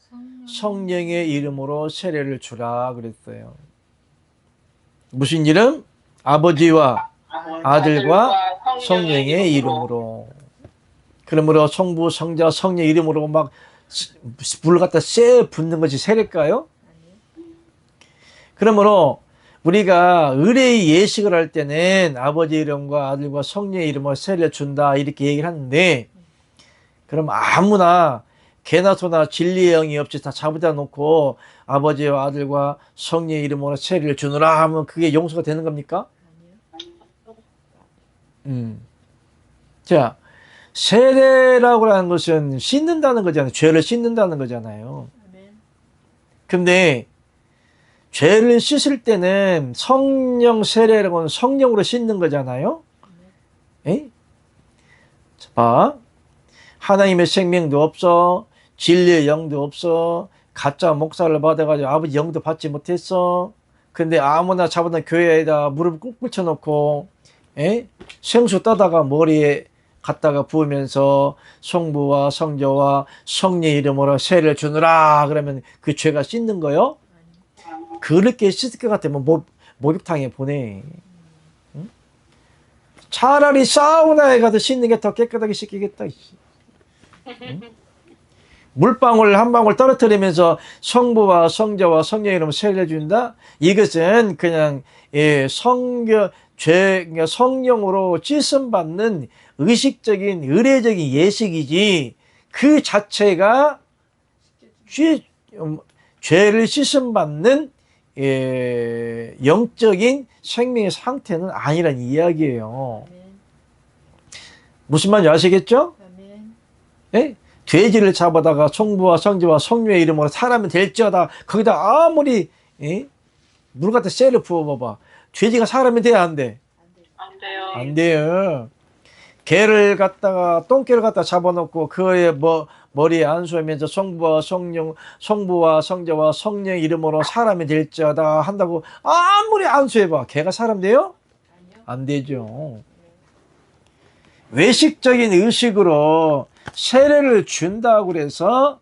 성령의 이름으로 세례를 주라 그랬어요. 무슨 이름? 아버지와 아들과 성령의 이름으로. 그러므로 성부, 성자, 성령 이름으로 막 불 갖다 쎄 붓는 것이 세례일까요? 그러므로 우리가 의례의 예식을 할 때는 아버지 이름과 아들과 성령의 이름으로 세례를 준다 이렇게 얘기를 하는데, 그럼 아무나 개나 소나 진리의 영이 없이 다 잡아다 놓고 아버지와 아들과 성령의 이름으로 세례를 주느라 하면 그게 용서가 되는 겁니까? 자, 세례라고 하는 것은 씻는다는 거잖아요. 죄를 씻는다는 거잖아요. 근데 죄를 씻을 때는 성령 세례라고 하는 성령으로 씻는 거잖아요. 에? 봐. 하나님의 생명도 없어. 진리의 영도 없어. 가짜 목사를 받아가지고 아버지 영도 받지 못했어. 근데 아무나 잡아다 교회에다 무릎 꾹 붙여놓고 생수 떠다가 머리에 갖다가 부으면서 성부와 성자와 성령의 이름으로 세례를 주느라 그러면 그 죄가 씻는 거요? 그렇게 씻을 것 같으면 목욕탕에 보내. 응? 차라리 사우나에 가서 씻는 게 더 깨끗하게 씻기겠다. 응? 물방울 한 방울 떨어뜨리면서 성부와 성자와 성령의 이름으로 세례를 준다? 이것은 그냥 성령으로 씻음 받는 의식적인 의례적인 예식이지 그 자체가 죄를 씻음 받는 영적인 생명의 상태는 아니란 이야기예요. 무슨 말인지 아시겠죠? 예? 돼지를 잡아다가 성부와 성자와 성령의 이름으로 사람이 될지어다 거기다 아무리 물 갖다 쎄를 부어봐봐. 돼지가 사람이 돼야 안 돼? 안 돼요. 안 돼요. 개를 갖다가 똥개를 갖다 잡아놓고 그의 머리에 안수하면서 성부와 성자와 성령의 이름으로 사람이 될지어다 한다고 아무리 안수해봐. 개가 사람 돼요? 안 되죠. 외식적인 의식으로 세례를 준다고 그래서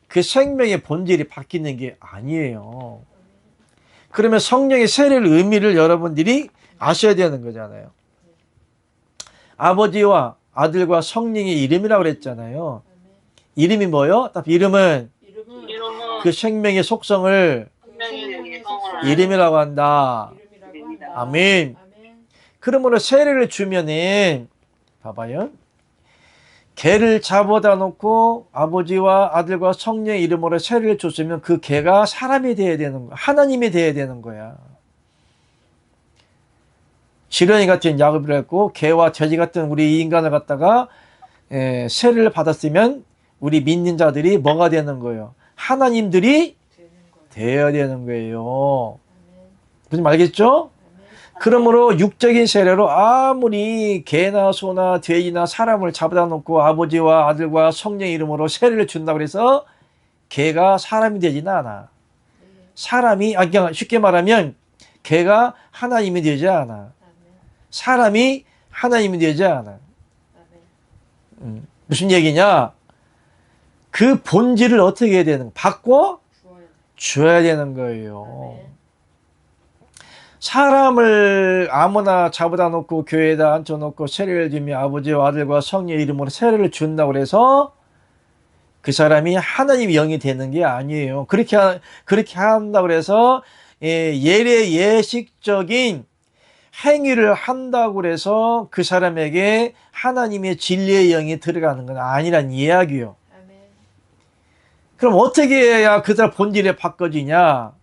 그 생명의 본질이 바뀌는 게 아니에요. 그러면 성령의 세례의 의미를 여러분들이 아셔야 되는 거잖아요. 아버지와 아들과 성령의 이름이라고 그랬잖아요. 이름이 뭐요? 이름은 그 생명의 속성을 이름이라고 한다. 아멘. 그러므로 세례를 주면은 봐봐요. 개를 잡아다 놓고 아버지와 아들과 성령의 이름으로 세례를 줬으면 그 개가 사람이 돼야 되는 거야. 하나님이 돼야 되는 거야. 지렁이 같은 야곱을 했고 개와 돼지 같은 우리 인간을 갖다가 세례를 받았으면 우리 믿는 자들이 뭐가 되는 거예요? 하나님들이 되어야 되는 거예요. 무슨 말 알겠죠? 그러므로 육적인 세례로 아무리 개나 소나 돼지나 사람을 잡아다 놓고 아버지와 아들과 성령 이름으로 세례를 준다고 해서 개가 사람이 되지는 않아. 사람이, 그냥 쉽게 말하면 개가 하나님이 되지 않아. 사람이 하나님이 되지 않아. 무슨 얘기냐? 그 본질을 어떻게 해야 되는, 바꿔 줘야 되는 거예요. 사람을 아무나 잡아다 놓고 교회에다 앉혀놓고 세례를 주며 아버지와 아들과 성령의 이름으로 세례를 준다고 해서 그 사람이 하나님의 영이 되는 게 아니에요. 그렇게 한다고 해서 예례 예식적인 행위를 한다고 해서 그 사람에게 하나님의 진리의 영이 들어가는 건 아니란 이야기요. 그럼 어떻게 해야 그 사람 본질에 바꿔지냐?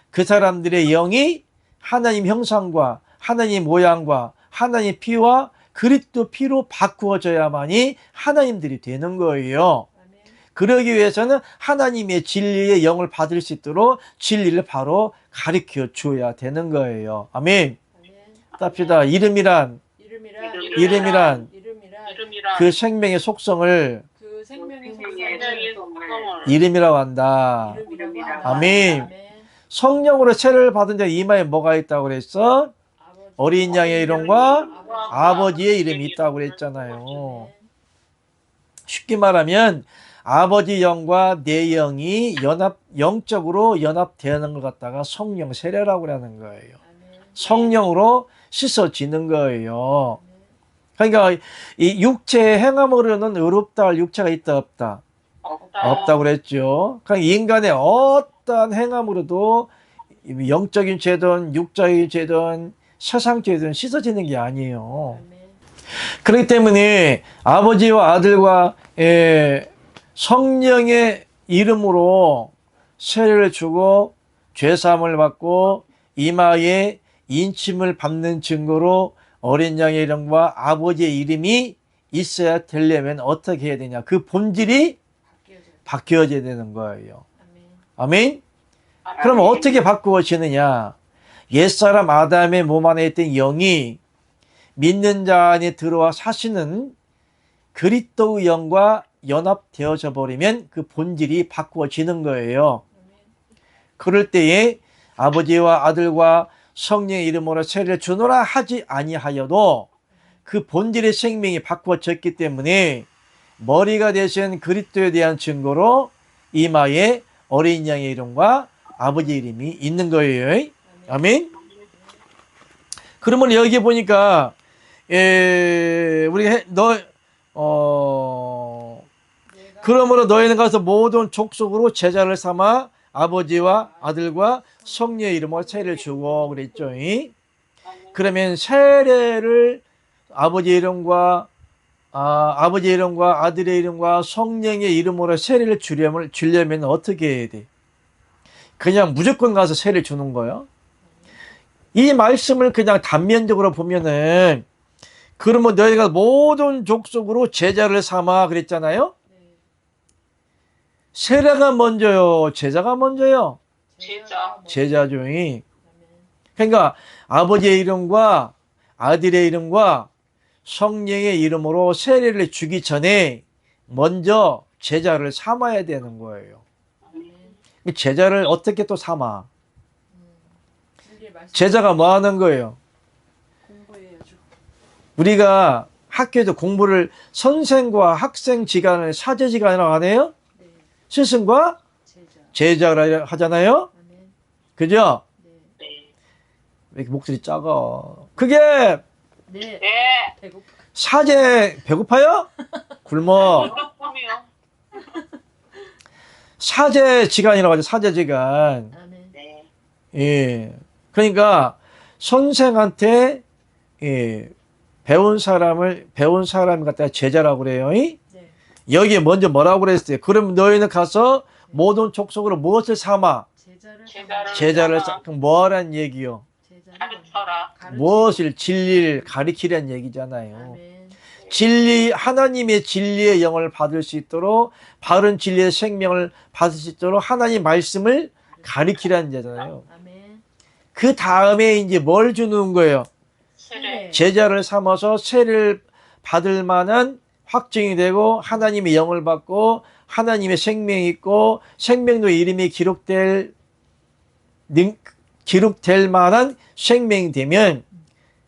그 사람들의 영이 하나님 형상과 하나님 모양과 하나님 피와 그리스도 피로 바꾸어져야만이 하나님들이 되는 거예요. 그러기 위해서는 하나님의 진리의 영을 받을 수 있도록 진리를 바로 가르쳐 줘야 되는 거예요. 아멘. 답시다. 이름이란 그 생명의 속성을 이름이라고 한다. 아멘. 성령으로 세례를 받은 자 이마에 뭐가 있다고 그랬어? 어린 양의 이름과 아버지의 이름이 있다고 그랬잖아요. 쉽게 말하면 아버지 영과 내 영이 영적으로 연합되는 것 갖다가 성령 세례라고 하는 거예요. 성령으로 씻어지는 거예요. 그러니까 이 육체의 행함으로는 의롭다 할 육체가 있다 없다? 없다고 그랬죠. 그러니까 인간의 어떠한 행함으로도 영적인 죄든 육적인 죄든 세상 죄든 씻어지는 게 아니에요. 그렇기 때문에 아버지와 아들과 성령의 이름으로 세례를 주고 죄사함을 받고 이마에 인침을 받는 증거로 어린 양의 이름과 아버지의 이름이 있어야 되려면 어떻게 해야 되냐? 그 본질이 바뀌어져야 되는 거예요. 아멘? 그럼 어떻게 바꾸어지느냐? 옛사람 아담의 몸 안에 있던 영이 믿는 자 안에 들어와 사시는 그리스도의 영과 연합되어져 버리면 그 본질이 바꾸어지는 거예요. 그럴 때에 아버지와 아들과 성령의 이름으로 세례를 주노라 하지 아니하여도 그 본질의 생명이 바꾸어졌기 때문에 머리가 되신 그리스도에 대한 증거로 이마에 어린 양의 이름과 아버지의 이름이 있는 거예요. 아멘. 그러면 여기 보니까 그러므로 너희는 가서 모든 족속으로 제자를 삼아 아버지와 아들과 성령의 이름으로 세례를 주고 그랬죠. 그러면 세례를 아버지의 이름과 아들의 이름과 성령의 이름으로 세례를 주려면 어떻게 해야 돼? 그냥 무조건 가서 세례를 주는 거예요. 이 말씀을 그냥 단면적으로 보면은 그러면 너희가 모든 족속으로 제자를 삼아 그랬잖아요. 세례가 먼저요, 제자가 먼저요? 제자죠. 그러니까 아버지의 이름과 아들의 이름과 성령의 이름으로 세례를 주기 전에 먼저 제자를 삼아야 되는 거예요. 제자를 어떻게 또 삼아? 제자가 뭐 하는 거예요? 공부해야죠. 우리가 학교에서 공부를 선생과 학생 지간을 사제지간이라고 안 해요? 네. 스승과 제자라 하잖아요? 그죠? 네. 왜 이렇게 목소리 작아? 그게 네. 배고파. 사제 배고파요? 굶어. 사제지간이라고 하죠. 사제지간. 예. 그러니까 선생한테 배운 사람을 갖다가 제자라고 그래요. 네. 여기에 먼저 뭐라고 그랬어요? 그럼 너희는 가서 모든 족속으로 무엇을 삼아? 제자를 삼아. 그럼 뭐라는 얘기요? 가르쳐라. 무엇을 진리를 가리키라는 얘기잖아요. 진리, 하나님의 진리의 영을 받을 수 있도록 바른 진리의 생명을 받을 수 있도록 하나님 말씀을 가리키라는 얘기잖아요. 그 다음에 이제 뭘 주는 거예요? 세례. 제자를 삼아서 세례를 받을 만한 확증이 되고 하나님의 영을 받고 하나님의 생명이 있고 생명의 이름이 기록될 만한 생명이 되면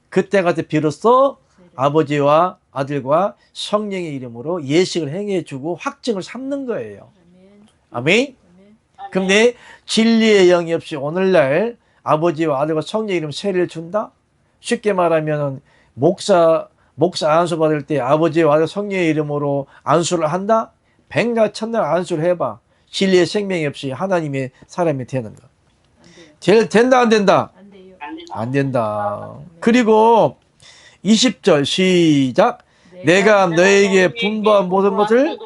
그때가 비로소 아버지와 아들과 성령의 이름으로 예식을 행해주고 확증을 삼는 거예요. 아멘. 근데 진리의 영이 없이 오늘날 아버지와 아들과 성령의 이름 세례를 준다? 쉽게 말하면 목사 안수 받을 때 아버지와 아들 성령의 이름으로 안수를 한다? 백날 천날 안수를 해봐. 진리의 생명이 없이 하나님의 사람이 되는 거. 된다 안 된다? 안 돼요. 안 된다. 그리고 20절 시작. 내가 너에게 분부한 모든 것을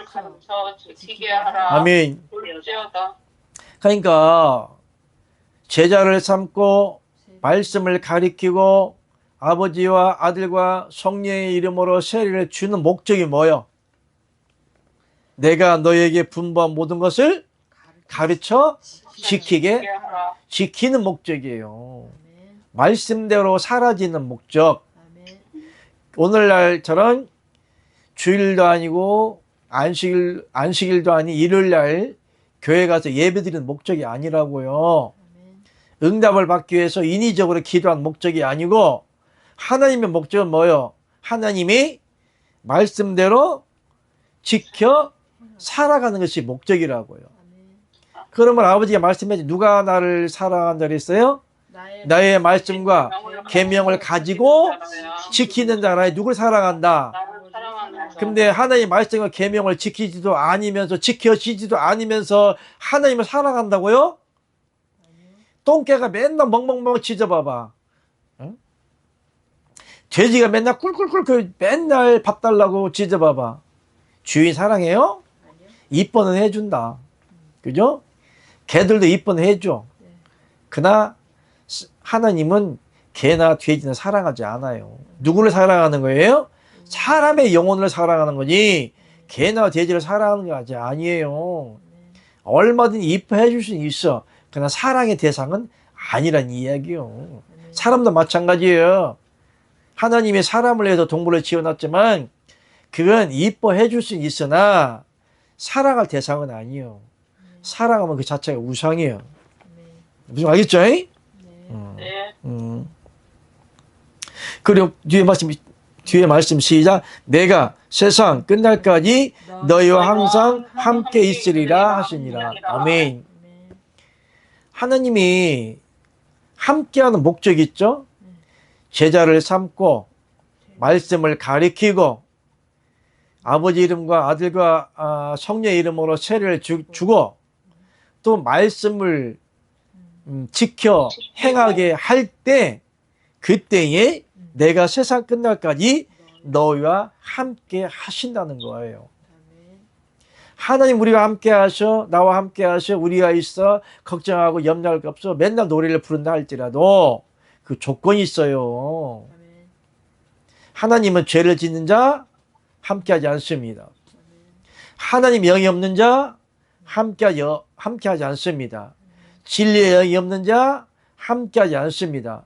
가르쳐 지키게 하라. 아멘. 볼지어다. 그러니까 제자를 삼고 말씀을 가리키고 아버지와 아들과 성령의 이름으로 세례를 주는 목적이 뭐예요? 내가 너에게 분부한 모든 것을 가르쳐 지키게 하라. 지키는 목적이에요. 말씀대로 사라지는 목적. 오늘날처럼 주일도 아니고 안식일도 아닌 일요일날 교회 가서 예배드리는 목적이 아니라고요. 응답을 받기 위해서 인위적으로 기도한 목적이 아니고 하나님의 목적은 뭐예요? 하나님이 말씀대로 지켜 살아가는 것이 목적이라고요. 그러면 아버지가 말씀하지 누가 나를 사랑한다 그랬어요? 나의 말씀과 계명을 가지고 지키는 자라. 누굴 사랑한다? 나를 사랑하는 자. 근데 하나님의 말씀과 계명을 지키지도 아니면서 지켜지지도 않으면서 하나님을 사랑한다고요? 똥개가 맨날 멍멍멍 짖어봐봐. 응? 돼지가 맨날 꿀꿀꿀 맨날 밥 달라고 짖어봐봐. 주인 사랑해요? 이뻐는 해준다. 그죠? 개들도 이뻐는 해줘. 그러나 하나님은 개나 돼지는 사랑하지 않아요. 누구를 사랑하는 거예요? 사람의 영혼을 사랑하는 거지 개나 돼지를 사랑하는 게 아니에요. 얼마든지 이뻐해 줄 수는 있어. 그러나 사랑의 대상은 아니란 이야기요. 사람도 마찬가지예요. 하나님이 사람을 위해서 동물을 지어놨지만 그건 이뻐해 줄 수는 있으나 사랑할 대상은 아니에요. 사랑하면 그 자체가 우상이에요. 무슨 알겠죠? 네. 그리고 뒤에 말씀 시작. 내가 세상 끝날까지 너희와 항상 함께 있으리라 하시니라. 아멘. 하나님이 함께하는 목적이 있죠. 제자를 삼고 말씀을 가리키고 아버지 이름과 아들과 성령의 이름으로 세례를 주고 또 말씀을 지켜 행하게 할 때 그때에 내가 세상 끝날까지 너희와 함께 하신다는 거예요. 하나님 우리와 함께 하셔, 나와 함께 하셔, 우리가 있어, 걱정하고 염려할 거 없어, 맨날 노래를 부른다 할지라도 그 조건이 있어요. 하나님은 죄를 짓는 자 함께하지 않습니다. 하나님 영이 없는 자 함께하지 않습니다. 진리의 영이 없는 자 함께하지 않습니다.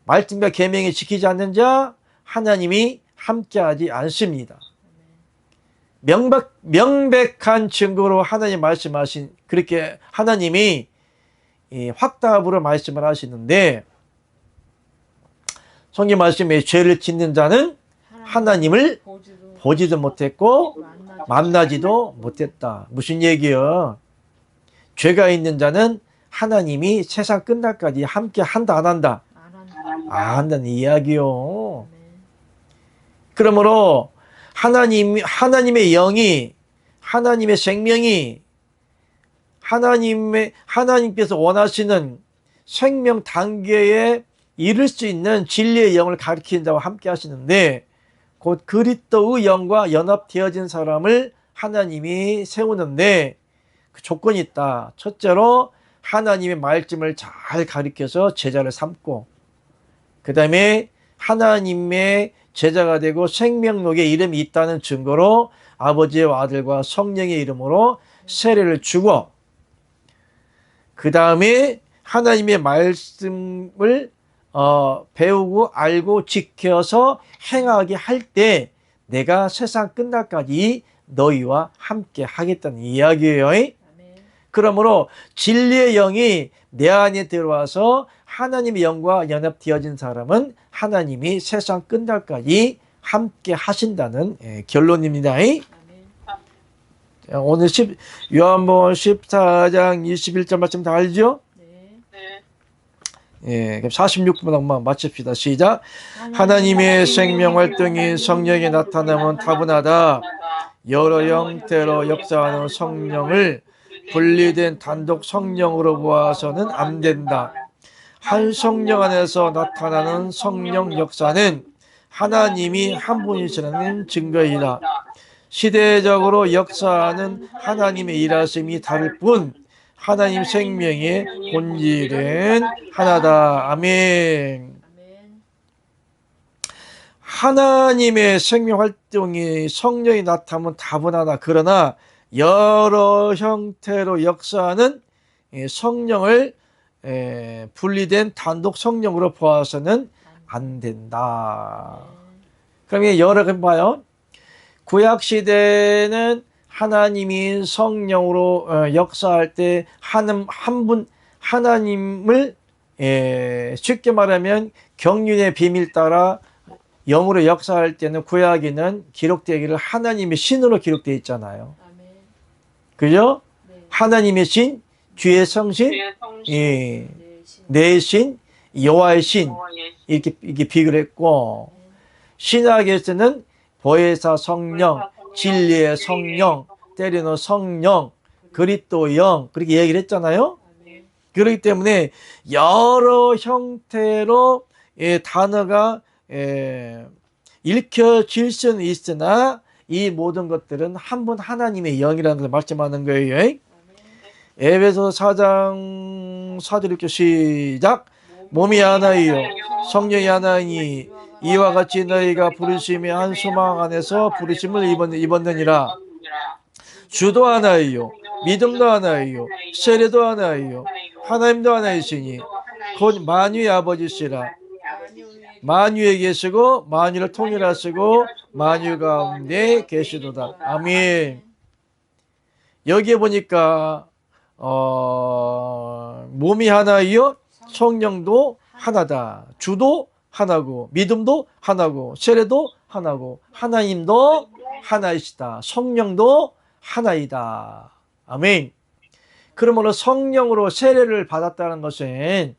말씀과 계명을 지키지 않는 자 하나님이 함께하지 않습니다. 명백한 증거로 하나님 말씀하신 그렇게 하나님이 확답으로 말씀을 하시는데 성경 말씀에 죄를 짓는 자는 하나님을 보지도 못했고 만나지도 못했다. 무슨 얘기예요? 죄가 있는 자는 하나님이 세상 끝날까지 함께 한다 안 한다? 안 한다는 이야기요. 그러므로 하나님의 영이 하나님의 생명이 하나님께서 원하시는 생명 단계에 이룰 수 있는 진리의 영을 가르친다고 함께 하시는데 곧 그리스도의 영과 연합되어진 사람을 하나님이 세우는데 그 조건이 있다. 첫째로 하나님의 말씀을 잘 가르쳐서 제자를 삼고 그 다음에 하나님의 제자가 되고 생명록에 이름이 있다는 증거로 아버지와 아들과 성령의 이름으로 세례를 주고 그 다음에 하나님의 말씀을 배우고 알고 지켜서 행하게 할 때 내가 세상 끝날까지 너희와 함께 하겠다는 이야기예요. 아멘. 그러므로 진리의 영이 내 안에 들어와서 하나님의 영과 연합되어진 사람은 하나님이 세상 끝날까지 함께 하신다는 결론입니다. 아멘. 오늘 요한복음 14장 21절 말씀 다 알죠? 네. 네. 그럼 46분 한번 마칩시다. 시작. 하나님의 생명 활동이 성령에 나타나면 다분하다. 여러 형태로 역사하는 성령을 분리된 단독 성령으로 보아서는 안 된다. 한 성령 안에서 나타나는 성령 역사는 하나님이 한 분이시라는 증거이다. 시대적으로 역사하는 하나님의 일하심이 다를 뿐 하나님 생명의 본질은 하나다. 아멘. 아멘. 하나님의 생명 활동이 성령이 나타나면 다분하다. 그러나 여러 형태로 역사하는 성령을 분리된 단독 성령으로 보아서는 안 된다. 그러면 여러 번 봐요. 구약 시대는 하나님이 성령으로 역사할 때 한 분 하나님을 쉽게 말하면 경륜의 비밀 따라 영으로 역사할 때는 구약에는 기록되기를 하나님의 신으로 기록되어 있잖아요. 아멘. 그죠? 네. 하나님의 신, 주의 성신, 주의 성신, 예, 네. 신. 내 신, 여호와의 신 여호와의 이렇게 비교를 했고 신약에서는 보혜사 성령, 진리의 성령, 때리는 성령, 그리스도 영 그렇게 얘기를 했잖아요. 아멘. 그렇기 때문에 여러 형태로 단어가 읽혀질 수는 있으나 이 모든 것들은 한 분 하나님의 영이라는 것을 말씀하는 거예요. 아멘. 에베소 4장 4절 읽죠. 시작. 몸이 하나이요 성령이 하나이니 이와 같이 너희가 부르심의 한 소망 안에서 부르심을 입었느니라. 주도 하나이요 믿음도 하나이요 세례도 하나이요 하나님도 하나이시니 곧 만유의 아버지시라. 만유에 계시고 만유를 통일하시고 만유 가운데 계시도다. 아멘. 여기에 보니까 몸이 하나이요 성령도 하나다. 주도 하나고 믿음도 하나고 세례도 하나고 하나님도 하나이시다. 성령도 하나이다. 아멘. 그러므로 성령으로 세례를 받았다는 것은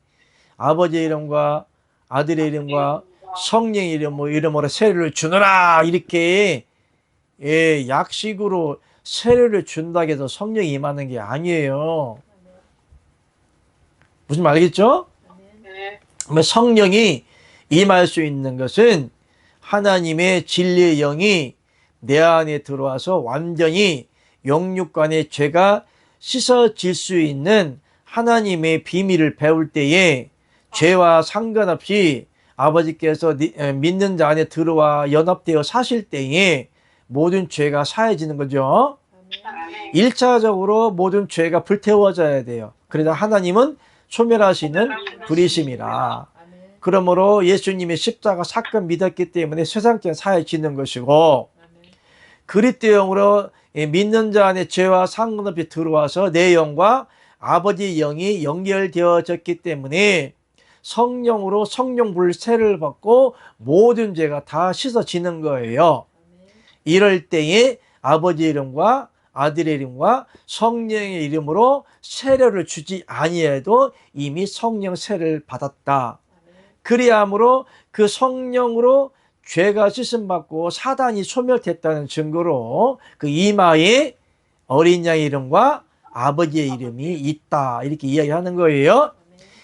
아버지의 이름과 아들의 이름과 성령의 이름으로 세례를 주노라 이렇게 약식으로 세례를 준다고 해서 성령이 임하는 게 아니에요. 무슨 말 알겠죠? 네. 성령이 임할 수 있는 것은 하나님의 진리의 영이 내 안에 들어와서 완전히 영육간의 죄가 씻어질 수 있는 하나님의 비밀을 배울 때에 죄와 상관없이 아버지께서 믿는 자 안에 들어와 연합되어 사실 때에 모든 죄가 사해지는 거죠. 아멘. 1차적으로 모든 죄가 불태워져야 돼요. 그래서 하나님은 소멸하시는 불이심이라. 아멘. 그러므로 예수님의 십자가 사건 믿었기 때문에 세상죄 사해지는 것이고 아멘. 그리스도 영으로 믿는 자 안에 죄와 상관없이 들어와서 내 영과 아버지의 영이 연결되어졌기 때문에 성령으로 성령불 세를 받고 모든 죄가 다 씻어지는 거예요. 이럴 때에 아버지의 이름과 아들의 이름과 성령의 이름으로 세례를 주지 아니해도 이미 성령 세례를 받았다. 그리함으로 그 성령으로 죄가 씻음받고 사단이 소멸됐다는 증거로 그 이마에 어린 양의 이름과 아버지의 이름이 있다. 이렇게 이야기하는 거예요.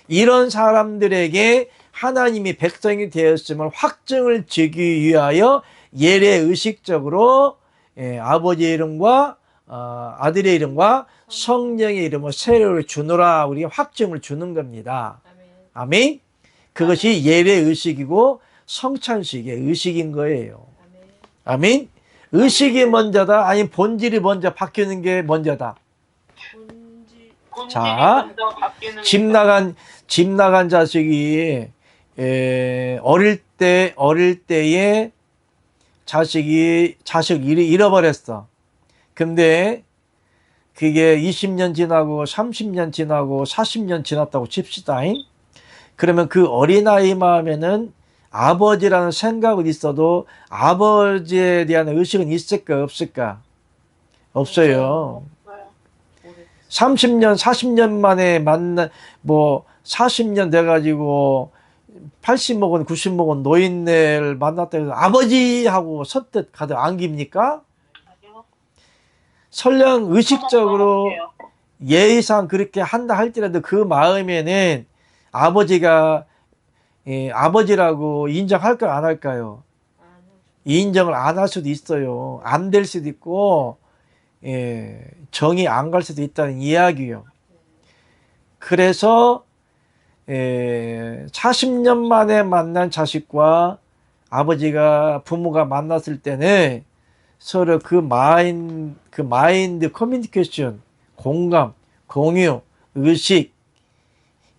이런 사람들에게 하나님이 백성이 되었음을 확증을 주기 위하여 예례 의식적으로 아버지의 이름과 아들의 이름과 성령의 이름을 세례를 주노라 우리 확증을 주는 겁니다. 아멘. 그것이 예례 의식이고 성찬식의 의식인 거예요. 아멘. 의식이 먼저다 아니면 본질이 먼저 바뀌는 게 먼저다. 본질이 자, 먼저 바뀌는 집 나간 자식이 어릴 때에 자식 잃어버렸어. 근데 그게 20년 지나고 30년 지나고 40년 지났다고 칩시다잉. 그러면 그 어린아이 마음에는 아버지라는 생각은 있어도 아버지에 대한 의식은 있을까 없을까? 없어요. 없어요. 30년, 40년 만에 뭐 40년 돼가지고 80 먹은 90 먹은 노인네를 만났다 해서 아버지하고 선뜻 가득 안깁니까? 아니요. 설령 의식적으로 할게요. 예의상 그렇게 한다 할지라도 그 마음에는 아버지가 아버지라고 인정할까요, 안 할까요? 인정을 안 할 수도 있어요. 안 될 수도 있고 정이 안 갈 수도 있다는 이야기요. 그래서 40년 만에 만난 자식과 아버지가 부모가 만났을 때는 서로 그 마인드 커뮤니케이션, 공감, 공유, 의식,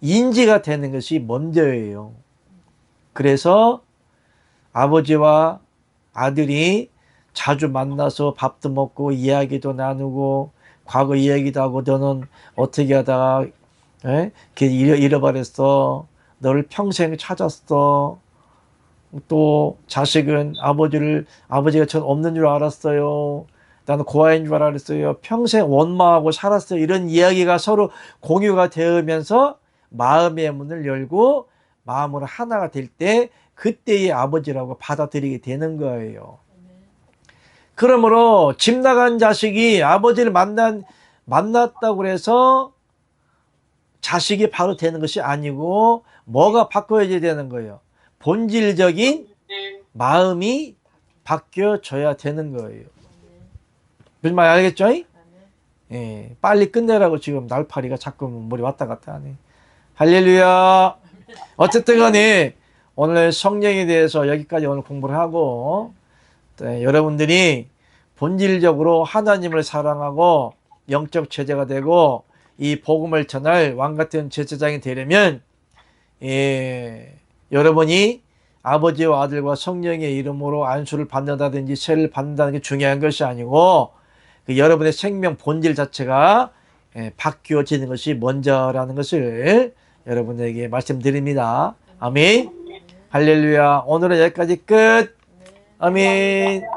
인지가 되는 것이 먼저예요. 그래서 아버지와 아들이 자주 만나서 밥도 먹고 이야기도 나누고 과거 이야기도 하고 너는 어떻게 하다가 잃어버렸어. 너를 평생 찾았어. 또 자식은 아버지가 전 없는 줄 알았어요. 나는 고아인 줄 알았어요. 평생 원망하고 살았어요. 이런 이야기가 서로 공유가 되면서 마음의 문을 열고 마음으로 하나가 될 때 그때의 아버지라고 받아들이게 되는 거예요. 그러므로 집 나간 자식이 아버지를 만났다고 해서 자식이 바로 되는 것이 아니고 뭐가 바꿔야 되는 거예요? 본질적인 네. 마음이 바뀌어져야 되는 거예요. 무슨 말 알겠죠? 예, 빨리 끝내라고 지금 날파리가 자꾸 머리 왔다 갔다 하네. 할렐루야. 어쨌든 간에 오늘 성령에 대해서 여기까지 오늘 공부를 하고 여러분들이 본질적으로 하나님을 사랑하고 영적 제자가 되고 이 복음을 전할 왕같은 제사장이 되려면 여러분이 아버지와 아들과 성령의 이름으로 안수를 받는다든지 세를 받는다는 게 중요한 것이 아니고 여러분의 생명 본질 자체가 바뀌어지는 것이 먼저라는 것을 여러분에게 말씀드립니다. 아멘. 할렐루야. 오늘은 여기까지 끝. 아멘.